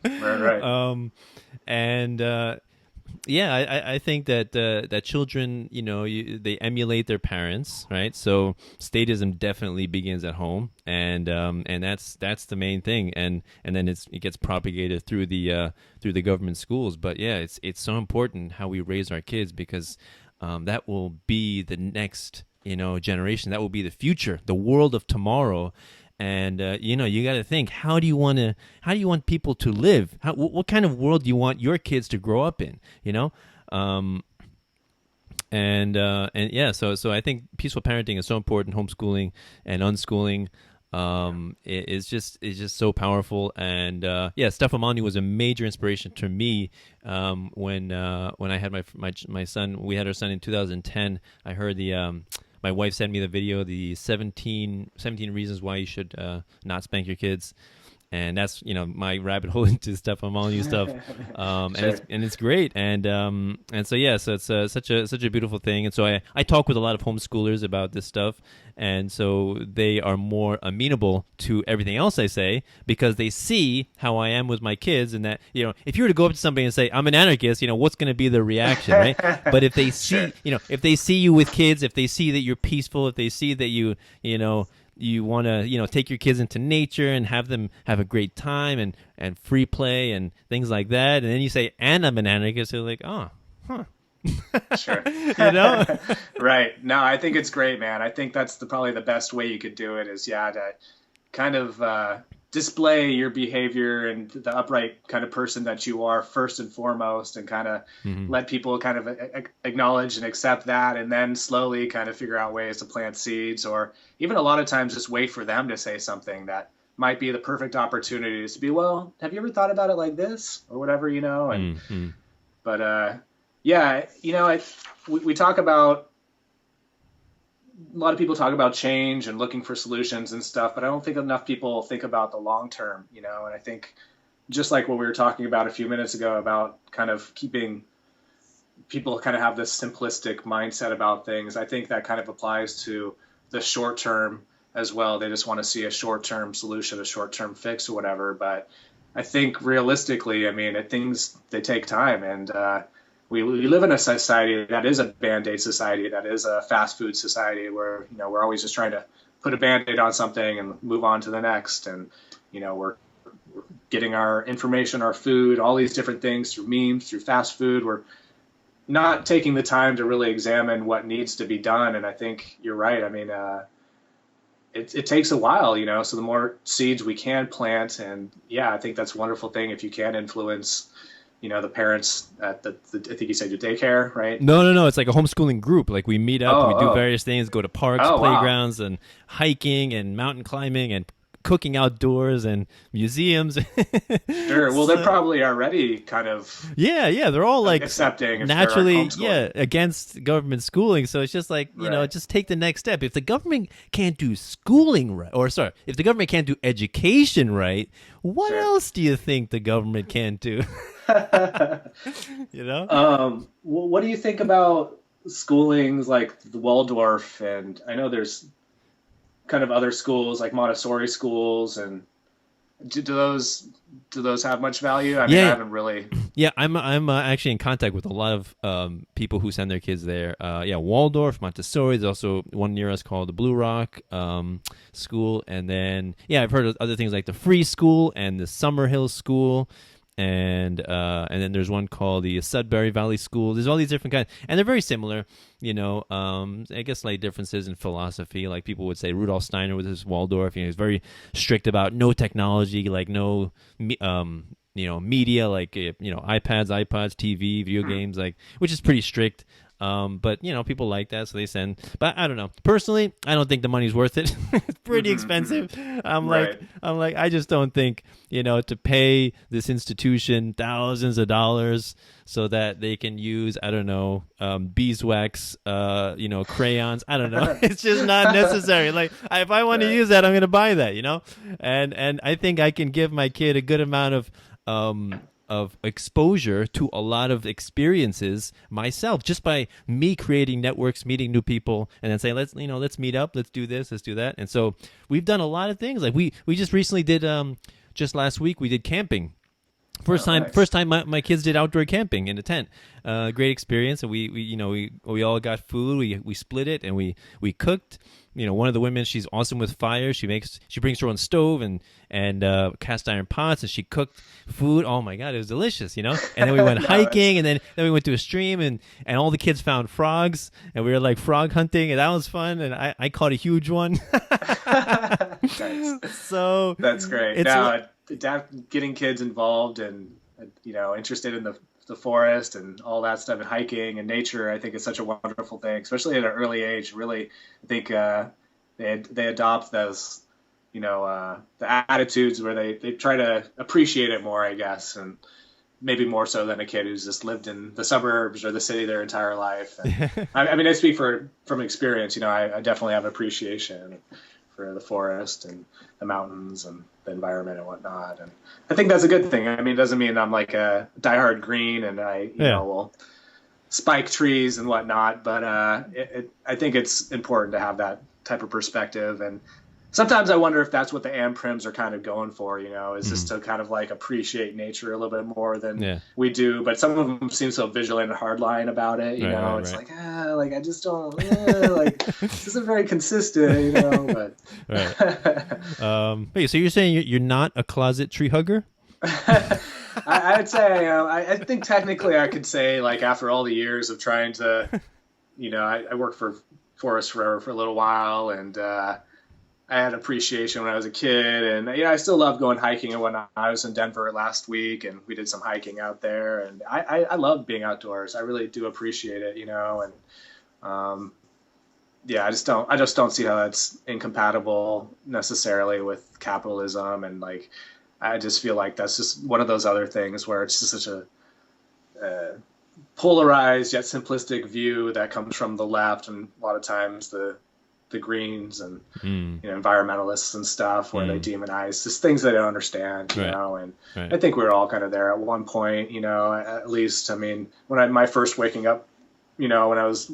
I think that children, they emulate their parents, right? So statism definitely begins at home, and that's the main thing, and then it gets propagated through the government schools. But it's so important how we raise our kids, because that will be the next generation. That will be the future, the world of tomorrow. And you got to think, how do you want people to live? What kind of world do you want your kids to grow up in? yeah, so I think peaceful parenting is so important. Homeschooling and unschooling is just so powerful. And yeah, Stefan Molyneux was a major inspiration to me when I had my son. We had our son in 2010. I heard my wife sent me the video, the 17 reasons why you should not spank your kids. And that's my rabbit hole into Stefan Molyneux stuff, Sure. and it's great, and so yeah, so it's such a beautiful thing, and so I talk with a lot of homeschoolers about this stuff, and so they are more amenable to everything else I say because they see how I am with my kids, and that if you were to go up to somebody and say I'm an anarchist, what's going to be the reaction, right? But if they see if they see you with kids, if they see that you're peaceful, if they see that you want to, take your kids into nature and have them have a great time and free play and things like that. And then you say, and I'm an anarchist. They're like, oh, huh. Sure. Right. No, I think it's great, man. I think that's probably the best way you could do it is, to kind of display your behavior and the upright kind of person that you are first and foremost, and kind of let people kind of acknowledge and accept that, and then slowly kind of figure out ways to plant seeds, or even a lot of times just wait for them to say something that might be the perfect opportunity to be, well, have you ever thought about it like this or whatever, and but yeah, we talk about, a lot of people talk about change and looking for solutions and stuff, but I don't think enough people think about the long term, and I think just like what we were talking about a few minutes ago about kind of keeping people kind of have this simplistic mindset about things, I think that kind of applies to the short term as well. They just want to see a short term solution, a short term fix or whatever. But I think realistically, things, they take time, and we live in a society that is a Band-Aid society, that is a fast food society where, we're always just trying to put a Band-Aid on something and move on to the next. And, we're getting our information, our food, all these different things through memes, through fast food. We're not taking the time to really examine what needs to be done. And I think you're right. It takes a while, so the more seeds we can plant, and yeah, I think that's a wonderful thing if you can influence the parents at the I think you said your daycare, right? No. It's like a homeschooling group. Like we meet up, we do various things, go to parks, playgrounds, and hiking and mountain climbing and cooking outdoors and museums. Sure. Well, they're probably already kind of they're all like accepting naturally against government schooling. So it's just like just take the next step. If the government can't do schooling right, if the government can't do education right, what else do you think the government can do? What do you think about schoolings like the Waldorf, and I know there's kind of other schools like Montessori schools, and do those have much value? I haven't really. Yeah, I'm actually in contact with a lot of people who send their kids there. Waldorf, Montessori. There's also one near us called the Blue Rock School, and then I've heard of other things like the Free School and the Summerhill School. And then there's one called the Sudbury Valley School. There's all these different kinds, and they're very similar. I guess like differences in philosophy. Like people would say Rudolf Steiner with his Waldorf. He's very strict about no technology, like no media, like iPads, iPods, TV, video games, like, which is pretty strict. But people like that, so they send. But I don't know. Personally, I don't think the money's worth it. It's pretty expensive. I'm like, I just don't think, to pay this institution thousands of dollars so that they can use, I don't know, beeswax, crayons. I don't know. It's just not necessary. Like, if I want to use that, I'm going to buy that, And I think I can give my kid a good amount of exposure to a lot of experiences myself, just by me creating networks, meeting new people, and then say, let's meet up, let's do this, let's do that. And so we've done a lot of things. Like we just recently did, just last week we did camping. First time my kids did outdoor camping in a tent. Great experience. And we all got food. We split it and we cooked. One of the women, she's awesome with fire. She brings her own stove and cast iron pots, and she cooked food. Oh my God, it was delicious, And then we went hiking, and then we went to a stream, and all the kids found frogs, and we were like frog hunting, and that was fun. And I caught a huge one. Nice. So that's great. Now, getting kids involved and interested in the the forest and all that stuff, and hiking and nature, I think is such a wonderful thing, especially at an early age. Really, I think they adopt those, the attitudes where they try to appreciate it more, I guess, and maybe more so than a kid who's just lived in the suburbs or the city their entire life. And, I mean, I speak from experience. I definitely have appreciation for the forest and the mountains and the environment and whatnot. And I think that's a good thing. I mean, it doesn't mean I'm like a diehard green and I will spike trees and whatnot, but I think it's important to have that type of perspective. And sometimes I wonder if that's what the AmPrims are kind of going for, is just to kind of like appreciate nature a little bit more than we do. But some of them seem so vigilant and hardline about it, it's like I just don't, this isn't very consistent, but. Wait, so you're saying you're not a closet tree hugger? I'd say, I think technically I could say, like, after all the years of trying to, I worked for Forest Forever for a little while, and I had appreciation when I was a kid, and I still love going hiking and whatnot. I was in Denver last week, and we did some hiking out there, and I love being outdoors. I really do appreciate it, and I just don't see how that's incompatible necessarily with capitalism, and like I just feel like that's just one of those other things where it's just such a polarized yet simplistic view that comes from the left, and a lot of times the Greens and environmentalists and stuff, where they demonize just things they don't understand, and I think we were all kind of there at one point, at least. I mean, when my first waking up, when I was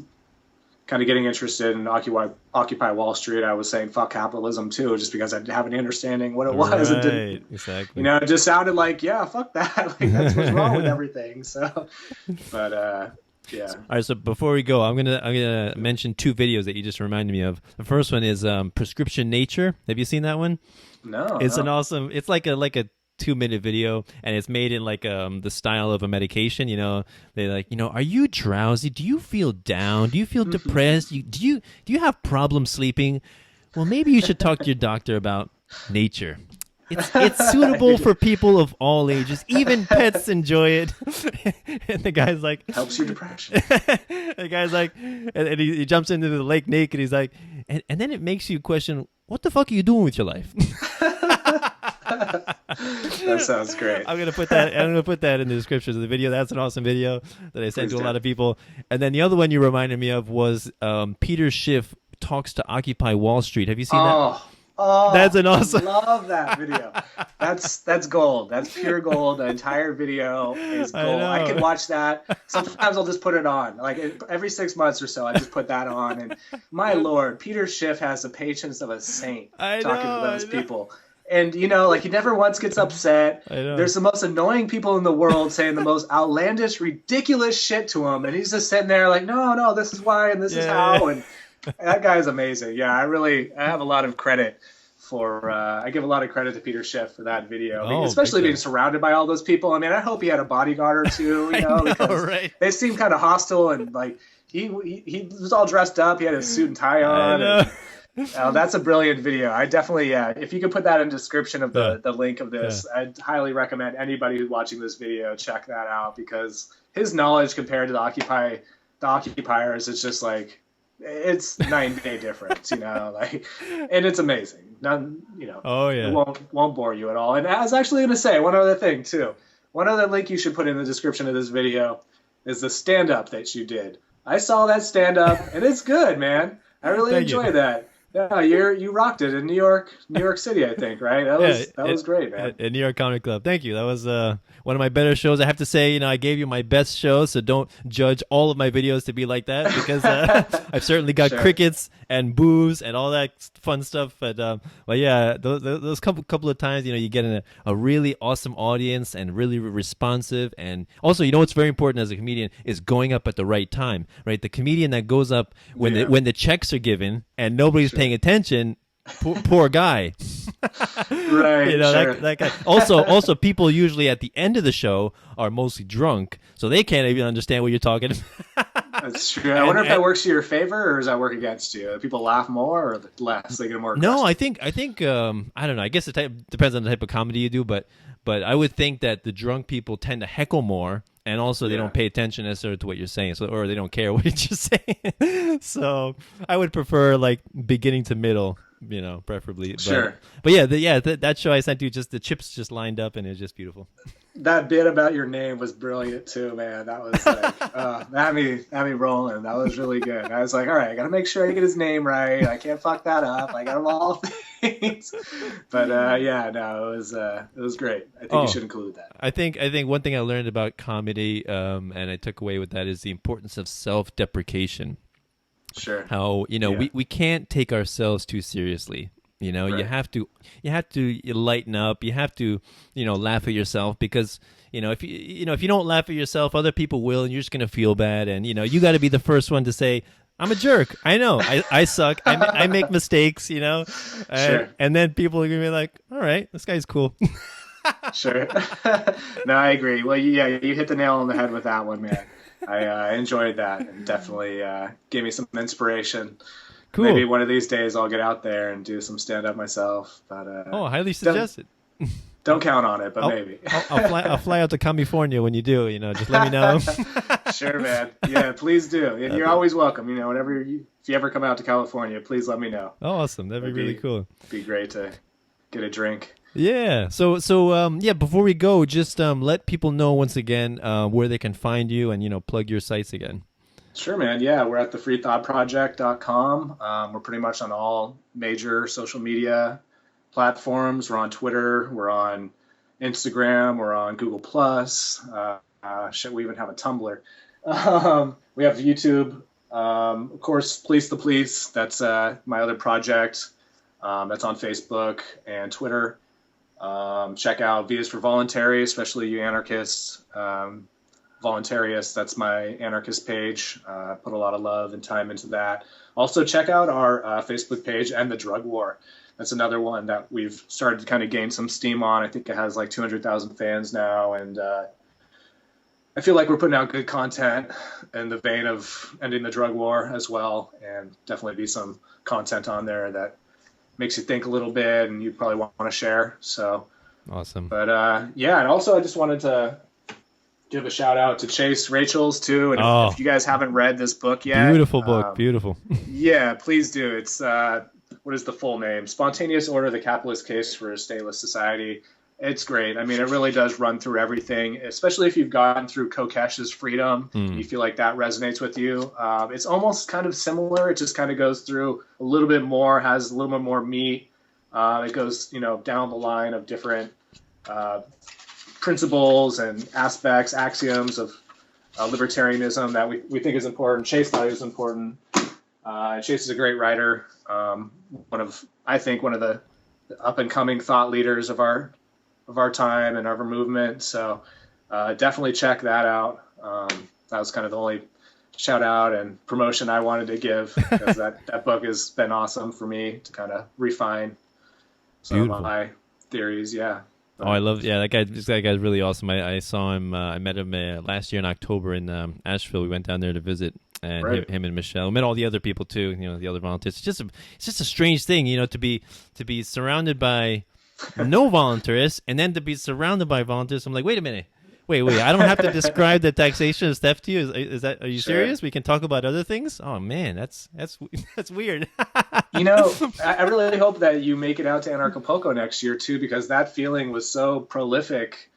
kind of getting interested in Occupy Wall Street, I was saying fuck capitalism too, just because I didn't have any understanding what it was. It didn't, exactly. It just sounded like, yeah, fuck that. Like, that's what's wrong with everything. So, but yeah. All right. So before we go, I'm gonna mention two videos that you just reminded me of. The first one is Prescription Nature. Have you seen that one? No. It's an awesome. It's like a 2-minute video, and it's made in like the style of a medication. They like, are you drowsy? Do you feel down? Do you feel depressed? Do you have problems sleeping? Well, maybe you should talk to your doctor about nature. It's suitable for people of all ages. Even pets enjoy it. And the guy's like, helps your depression. The guy's like, and he jumps into the lake naked. He's like, and then it makes you question, what the fuck are you doing with your life? That sounds great. I'm gonna put that in the description of the video. That's an awesome video that I sent to a lot of people. And then the other one you reminded me of was Peter Schiff talks to Occupy Wall Street. Have you seen that? Oh, that's an awesome. I love that video. That's gold. That's pure gold. The entire video is gold. I can watch that. Sometimes I'll just put it on. Like every 6 months or so, I just put that on. And my Lord, Peter Schiff has the patience of a saint talking to those people. And, he never once gets upset. There's the most annoying people in the world saying the most outlandish, ridiculous shit to him. And he's just sitting there like, no, this is why and this is how. And that guy is amazing. Yeah, I have a lot of credit I give a lot of credit to Peter Schiff for that video, especially being surrounded by all those people. I mean, I hope he had a bodyguard or two, because they seem kind of hostile, and like he was all dressed up. He had his suit and tie on. That's a brilliant video. I definitely, if you could put that in the description of the link of this, I'd highly recommend anybody who's watching this video check that out, because his knowledge compared to the occupiers, it's just like, it's night and day difference, and it's amazing. It won't bore you at all. And I was actually going to say one other thing too. One other link you should put in the description of this video is the stand-up that you did. I saw that stand-up, and it's good, man. I really enjoy that. Yeah, you rocked it in New York City, I think, right? That was great, man. At New York Comedy Club. Thank you. That was one of my better shows. I have to say, I gave you my best show, so don't judge all of my videos to be like that, because I've certainly got crickets and boos and all that fun stuff. But yeah, those couple of times, you get a really awesome audience and really responsive. And also, what's very important as a comedian is going up at the right time, right? The comedian that goes up when the checks are given and nobody's paying attention, poor guy. Right. That guy. Also, people usually at the end of the show are mostly drunk, so they can't even understand what you're talking about. That's true. I wonder if that works to your favor, or does that work against you? People laugh more or less? They get more aggressive? No, I think I don't know. I guess it depends on the type of comedy you do, but I would think that the drunk people tend to heckle more, and also they don't pay attention necessarily to what you're saying, or they don't care what you're saying. So I would prefer like beginning to middle, preferably. Sure. But yeah, that show I sent you, just the chips just lined up, and it was just beautiful. That bit about your name was brilliant too, man. That was like, had me rolling. That was really good. I was like, all right, I got to make sure I get his name right. I can't fuck that up. I got them all things. But it was great. I think you should include that. I think one thing I learned about comedy, and I took away with that, is the importance of self-deprecation. Sure. How we can't take ourselves too seriously. Right. you have to lighten up. You have to laugh at yourself, because if you don't laugh at yourself, other people will, and you're just gonna feel bad. And you got to be the first one to say, I'm a jerk. I know. I suck. I make mistakes. Sure. And then people are gonna be like, all right, this guy's cool. Sure. No, I agree. Well, you hit the nail on the head with that one, man. I enjoyed that, and definitely gave me some inspiration. Cool. Maybe one of these days I'll get out there and do some stand-up myself. But highly suggested. Don't count on it, but maybe. I'll fly out to California when you do. Just let me know. Sure, man. Yeah, please do. And you're always welcome. If you ever come out to California, please let me know. Oh, awesome. That'd be really cool. It'd be great to get a drink. Yeah. So before we go, just let people know once again where they can find you, and plug your sites again. Sure, man. Yeah, we're at thefreethoughtproject.com. We're pretty much on all major social media platforms. We're on Twitter. We're on Instagram. We're on Google+. We even have a Tumblr. We have YouTube. Of course, Police the Police. That's my other project. That's on Facebook and Twitter. Check out V is for Voluntary, especially you anarchists. Voluntariist, that's my anarchist page. Put a lot of love and time into that. Also, check out our Facebook page, and the Drug War. That's another one that we've started to kind of gain some steam on. I think it has like 200,000 fans now, and I feel like we're putting out good content in the vein of ending the drug war as well, and definitely be some content on there that makes you think a little bit, and you probably want to share. So awesome. But and also I just wanted to give a shout out to Chase Rachel's too. And if you guys haven't read this book yet, beautiful book, beautiful. Yeah, please do. It's what is the full name? Spontaneous Order: The Capitalist Case for a Stateless Society. It's great. I mean, it really does run through everything, especially if you've gone through Kokesh's Freedom. You feel like that resonates with you. It's almost kind of similar. It just kind of goes through a little bit more, has a little bit more meat. It goes, down the line of different principles and aspects, axioms of libertarianism that we think is important. Chase thought it was important. Chase is a great writer. I think one of the up and coming thought leaders of our time and our movement. So definitely check that out. That was kind of the only shout out and promotion I wanted to give, because that book has been awesome for me to kind of refine some of my theories. Yeah. I love, that guy. This guy's really awesome. I saw him. I met him last year in October in Asheville. We went down there to visit, and him and Michelle. We met all the other people too. The other volunteers. It's just a strange thing, to be surrounded by no voluntarists, and then to be surrounded by volunteers. I'm like, wait a minute. Wait! I don't have to describe the taxation of theft to you. Is that? Are you serious? We can talk about other things. Oh man, that's weird. I really hope that you make it out to Anarcho next year too, because that feeling was so prolific,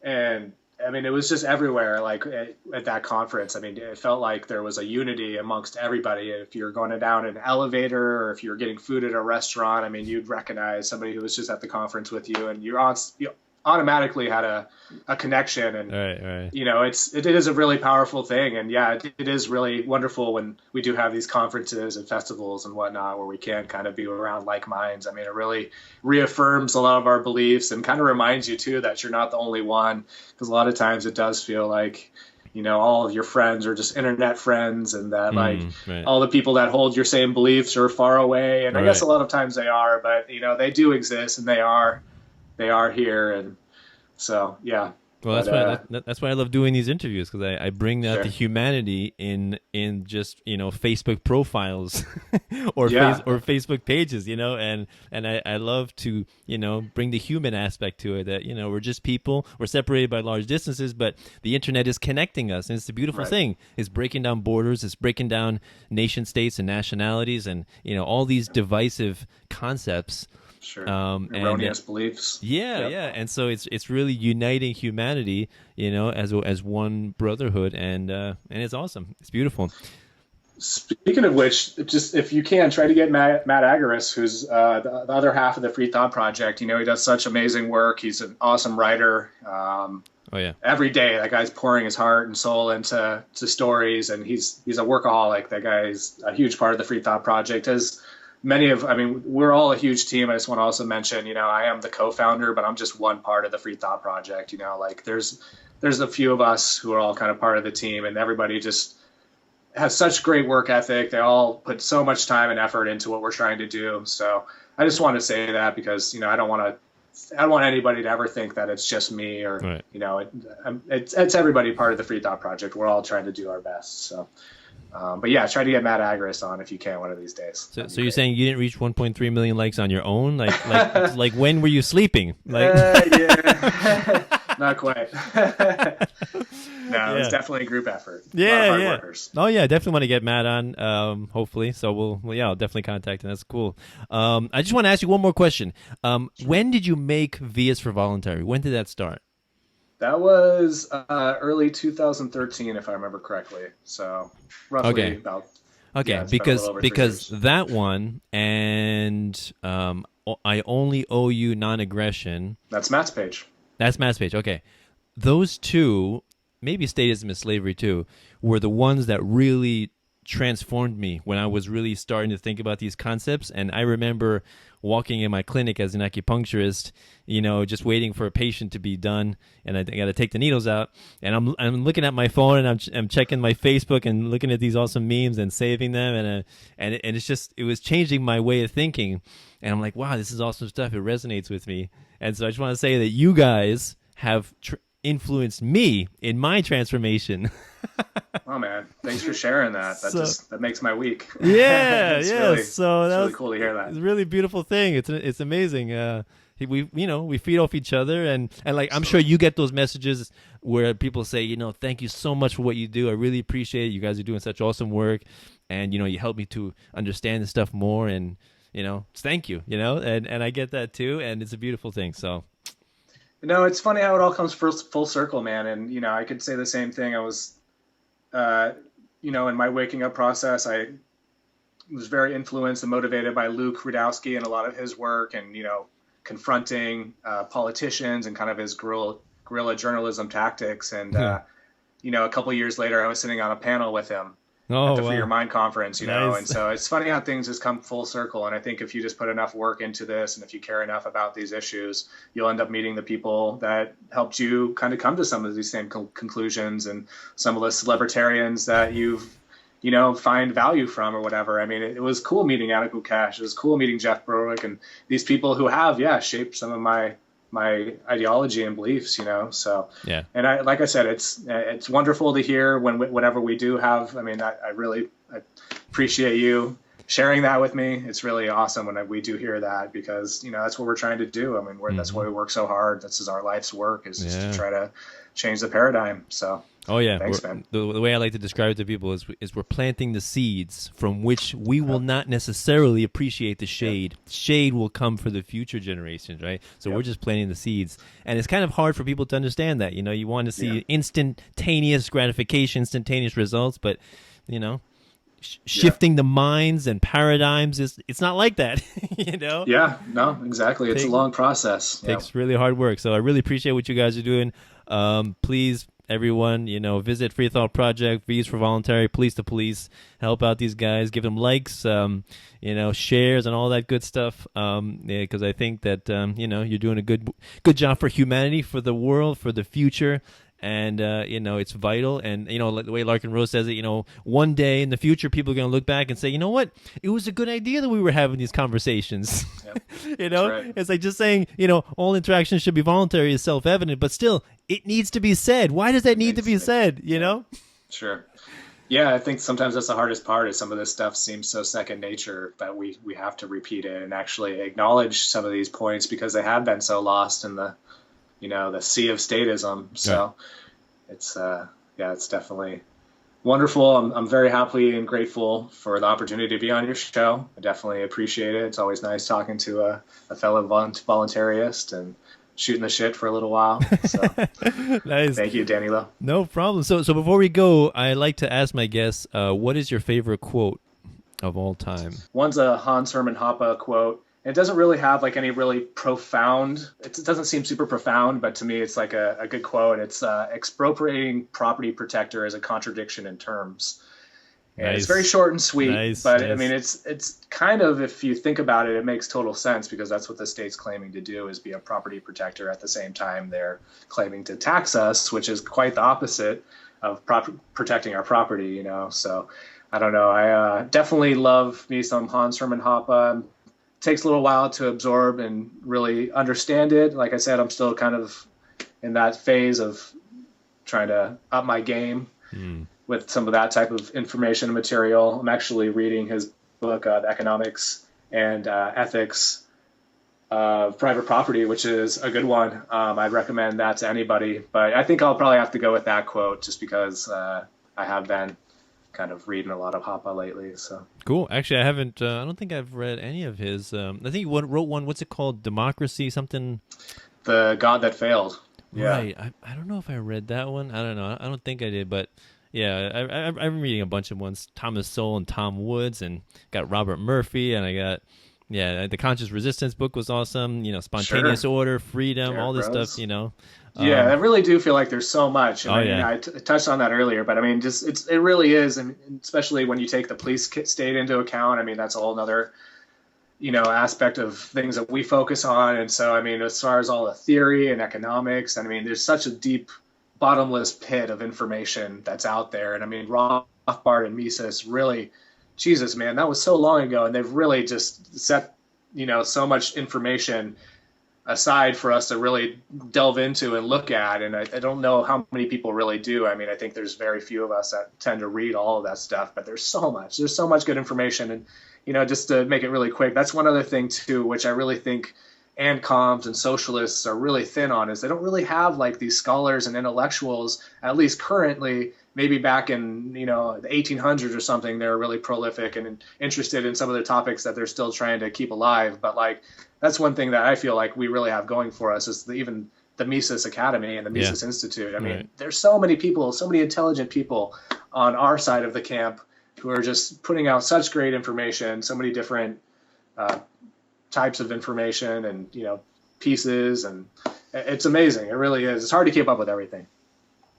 and I mean, it was just everywhere. Like at that conference, I mean, it felt like there was a unity amongst everybody. If you're going down an elevator, or if you're getting food at a restaurant, I mean, you'd recognize somebody who was just at the conference with you, and you automatically had a connection. And right. it is a really powerful thing. And it is really wonderful when we do have these conferences and festivals and whatnot, where we can kind of be around like minds. I mean, it really reaffirms a lot of our beliefs, and kind of reminds you too that you're not the only one, because a lot of times it does feel like all of your friends are just internet friends, and that all the people that hold your same beliefs are far away. And I guess a lot of times they are, but they do exist, and they are here. And so, Well, that's why I love doing these interviews, because I bring out the humanity in just Facebook profiles or Facebook pages, and I love to bring the human aspect to it, that we're just people, we're separated by large distances, but the internet is connecting us, and it's a beautiful thing. It's breaking down borders, it's breaking down nation states and nationalities, and all these divisive concepts. Sure. Erroneous beliefs. Yeah, and so it's really uniting humanity, as one brotherhood, and it's awesome. It's beautiful. Speaking of which, just if you can, try to get Matt Agorist, who's the other half of the Free Thought Project. He does such amazing work. He's an awesome writer. Every day, that guy's pouring his heart and soul into stories, and he's a workaholic. That guy's a huge part of the Free Thought Project. We're all a huge team. I just want to also mention, I am the co-founder, but I'm just one part of the Free Thought Project. There's a few of us who are all kind of part of the team, and everybody just has such great work ethic. They all put so much time and effort into what we're trying to do. So I just want to say that, because, I don't want anybody to ever think that it's just me, or, it's everybody part of the Free Thought Project. We're all trying to do our best. So. But yeah, try to get Matt Agorist on if you can one of these days. So you're saying you didn't reach 1.3 million likes on your own? Like when were you sleeping? Yeah, not quite. No, it's definitely a group effort. Yeah, hard workers. Oh yeah, definitely want to get Matt on. Hopefully, so I'll definitely contact him. That's cool. I just want to ask you one more question. When did you make V for Voluntary? When did that start? That was early 2013, if I remember correctly. So roughly about. Okay, because that one and I Only Owe You Non-Aggression. That's Matt's page. Okay, those two, maybe Statism and Slavery too, were the ones that really transformed me when I was really starting to think about these concepts. And I remember walking in my clinic as an acupuncturist, just waiting for a patient to be done, and I got to take the needles out, and I'm looking at my phone, and I'm checking my Facebook and looking at these awesome memes and saving them, and it was changing my way of thinking, and I'm like, wow, this is awesome stuff. It resonates with me, and so I just want to say that you guys have influenced me in my transformation. Oh man, thanks for sharing that. That makes my week. Yeah, it's really cool to hear that. It's a really beautiful thing. It's amazing. We feed off each other, and like I'm sure you get those messages where people say, thank you so much for what you do. I really appreciate it. You guys are doing such awesome work, and you help me to understand this stuff more, and thank you. And I get that too, and it's a beautiful thing. So. It's funny how it all comes full circle, man. And, I could say the same thing. I was, in my waking up process, I was very influenced and motivated by Luke Rudowski and a lot of his work, and, confronting politicians and kind of his guerrilla journalism tactics. And, a couple of years later, I was sitting on a panel with him at the Free Your Mind conference, Nice. And so it's funny how things just come full circle. And I think if you just put enough work into this, and if you care enough about these issues, you'll end up meeting the people that helped you kind of come to some of these same conclusions, and some of the celebritarians that you've, find value from or whatever. I mean, it was cool meeting Anna Kokesh. It was cool meeting Jeff Berwick and these people who have, shaped some of my ideology and beliefs, so, yeah. And like I said, it's wonderful to hear whenever we do have, I really appreciate you sharing that with me. It's really awesome when we do hear that, because, that's what we're trying to do. That's why we work so hard. This is our life's work, is just to try to change the paradigm. So. Oh yeah, thanks, man. The way I like to describe it to people is we're planting the seeds from which we will not necessarily appreciate the shade. Shade will come for the future generations, right? So we're just planting the seeds, and it's kind of hard for people to understand that. You want to see instantaneous gratification, instantaneous results, but shifting the minds and paradigms it's not like that. Yeah, no, exactly. It's a long process. Takes really hard work. So I really appreciate what you guys are doing. Please, everyone, visit Free Thought Project, V's for Voluntary, Police to Police, help out these guys, give them likes, shares and all that good stuff. Because I think that, you're doing a good job for humanity, for the world, for the future. and it's vital. And like the way Larkin Rose says it, one day in the future, people are going to look back and say, you know what, it was a good idea that we were having these conversations. Yep. Right. It's like just saying, all interactions should be voluntary is self-evident, but still, it needs to be said. Why does that need to be said? Sure. Yeah, I think sometimes that's the hardest part, is some of this stuff seems so second nature that we have to repeat it and actually acknowledge some of these points because they have been so lost in the, the sea of statism. So it's definitely wonderful. I'm very happy and grateful for the opportunity to be on your show. I definitely appreciate it. It's always nice talking to a fellow voluntarist and shooting the shit for a little while. So nice. Thank you, Danilo. No problem. So before we go, I like to ask my guests, what is your favorite quote of all time? One's a Hans Hermann Hoppe quote. It doesn't really have like any really profound, it doesn't seem super profound, but to me it's like a good quote. It's expropriating property protector is a contradiction in terms. And It's very short and sweet, but I mean, it's kind of, if you think about it, it makes total sense because that's what the state's claiming to do, is be a property protector. At the same time, they're claiming to tax us, which is quite the opposite of protecting our property, So I don't know. I definitely love me some Hans Hermann Hoppe. It takes a little while to absorb and really understand it. Like I said, I'm still kind of in that phase of trying to up my game. With some of that type of information and material. I'm actually reading his book, The Economics and Ethics of Private Property, which is a good one. I'd recommend that to anybody. But I think I'll probably have to go with that quote just because I have been kind of reading a lot of Hoppe lately. So cool. Actually, I haven't. I don't think I've read any of his. I think he wrote one. What's it called? Democracy something. The God That Failed. Yeah. Right. I don't know if I read that one. I don't know. I don't think I did, but. Yeah, I'm reading a bunch of ones. Thomas Sowell and Tom Woods, and got Robert Murphy, and I got the Conscious Resistance book was awesome. Spontaneous Order, Freedom, all this stuff. Yeah, I really do feel like there's so much. I touched on that earlier, but I mean, it really is, and especially when you take the police state into account. I mean, that's a whole other aspect of things that we focus on. And so, I mean, as far as all the theory and economics, I mean, there's such a deep bottomless pit of information that's out there. And I mean, Rothbard and Mises really, Jesus, man, that was so long ago. And they've really just set, so much information aside for us to really delve into and look at. And I don't know how many people really do. I mean, I think there's very few of us that tend to read all of that stuff, but there's so much good information. And, just to make it really quick, that's one other thing too, which I really think ANCOMs and socialists are really thin on, is they don't really have like these scholars and intellectuals, at least currently. Maybe back in the 1800s or something, they're really prolific and interested in some of the topics that they're still trying to keep alive. But like, that's one thing that I feel like we really have going for us, is even the Mises Academy and the Mises Institute. I mean, there's so many people, so many intelligent people on our side of the camp who are just putting out such great information, so many different types of information and pieces, and it's amazing. It really is. It's hard to keep up with everything.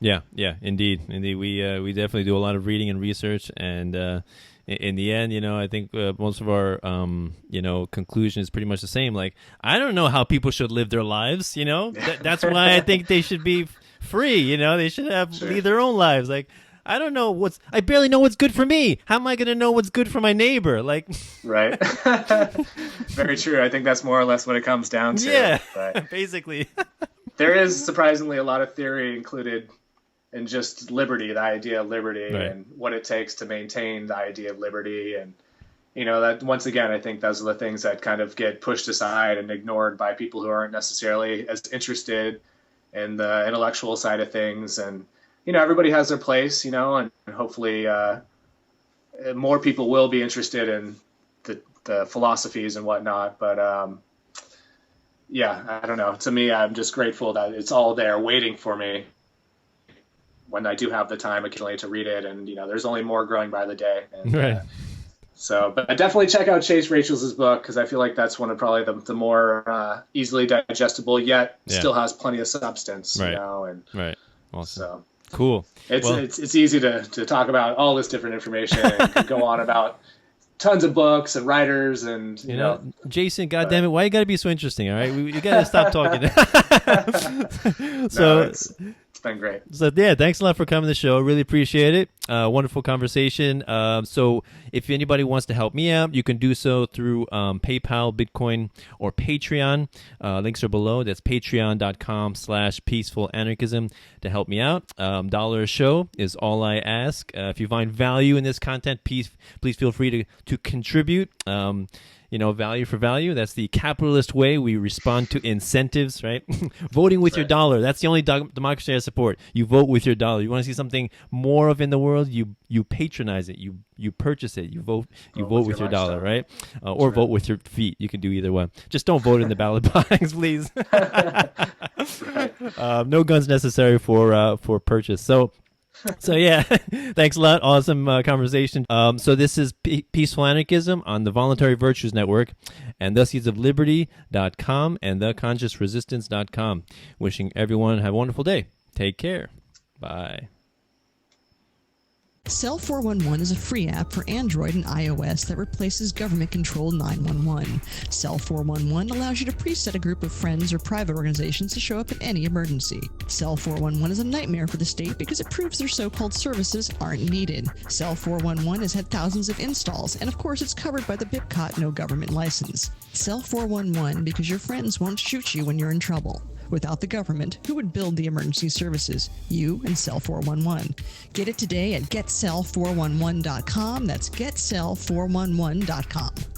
Yeah, indeed. We definitely do a lot of reading and research, and in the end, I think most of our conclusion is pretty much the same. Like, I don't know how people should live their lives. That's why I think they should be free. They should lead their own lives. Like, I don't know I barely know what's good for me. How am I going to know what's good for my neighbor? Like, right. Very true. I think that's more or less what it comes down to. Yeah, but basically. There is surprisingly a lot of theory included in just liberty, the idea of liberty, and what it takes to maintain the idea of liberty. And, that once again, I think those are the things that kind of get pushed aside and ignored by people who aren't necessarily as interested in the intellectual side of things. And, everybody has their place, and hopefully more people will be interested in the philosophies and whatnot. But I don't know. To me, I'm just grateful that it's all there waiting for me when I do have the time occasionally to read it. And, there's only more growing by the day. And, but definitely check out Chase Rachel's book, because I feel like that's one of probably the more easily digestible, yet still has plenty of substance, and Awesome. So cool. It's easy to talk about all this different information and go on about tons of books and writers and you know. Jason, goddammit, why you gotta be so interesting? All right, you gotta stop talking. So it's been great. So yeah, thanks a lot for coming to the show. Really appreciate it. Wonderful conversation. So if anybody wants to help me out, you can do so through PayPal, Bitcoin, or Patreon. Links are below. That's patreon.com/peacefulanarchism to help me out. $1 a show is all I ask. If you find value in this content, please feel free to contribute. Value for value. That's the capitalist way we respond to incentives, right? Voting with your dollar. That's the only democracy I support. You vote with your dollar. You want to see something more of in the world, you patronize it. You purchase it. You vote with your dollar, right? Or vote with your feet. You can do either one. Just don't vote in the ballot box, please. No guns necessary for purchase. So yeah, thanks a lot. Awesome conversation. So this is Peaceful Anarchism on the Voluntary Virtues Network and theseedsofliberty.com and theconsciousresistance.com. Wishing everyone have a wonderful day. Take care. Bye. Cell 411 is a free app for Android and iOS that replaces government-controlled 911. Cell 411 allows you to preset a group of friends or private organizations to show up in any emergency. Cell 411 is a nightmare for the state because it proves their so-called services aren't needed. Cell 411 has had thousands of installs, and of course it's covered by the BIPCOT no government license. Cell 411 because your friends won't shoot you when you're in trouble. Without the government, who would build the emergency services? You and Cell 411. Get it today at getcell411.com. That's getcell411.com.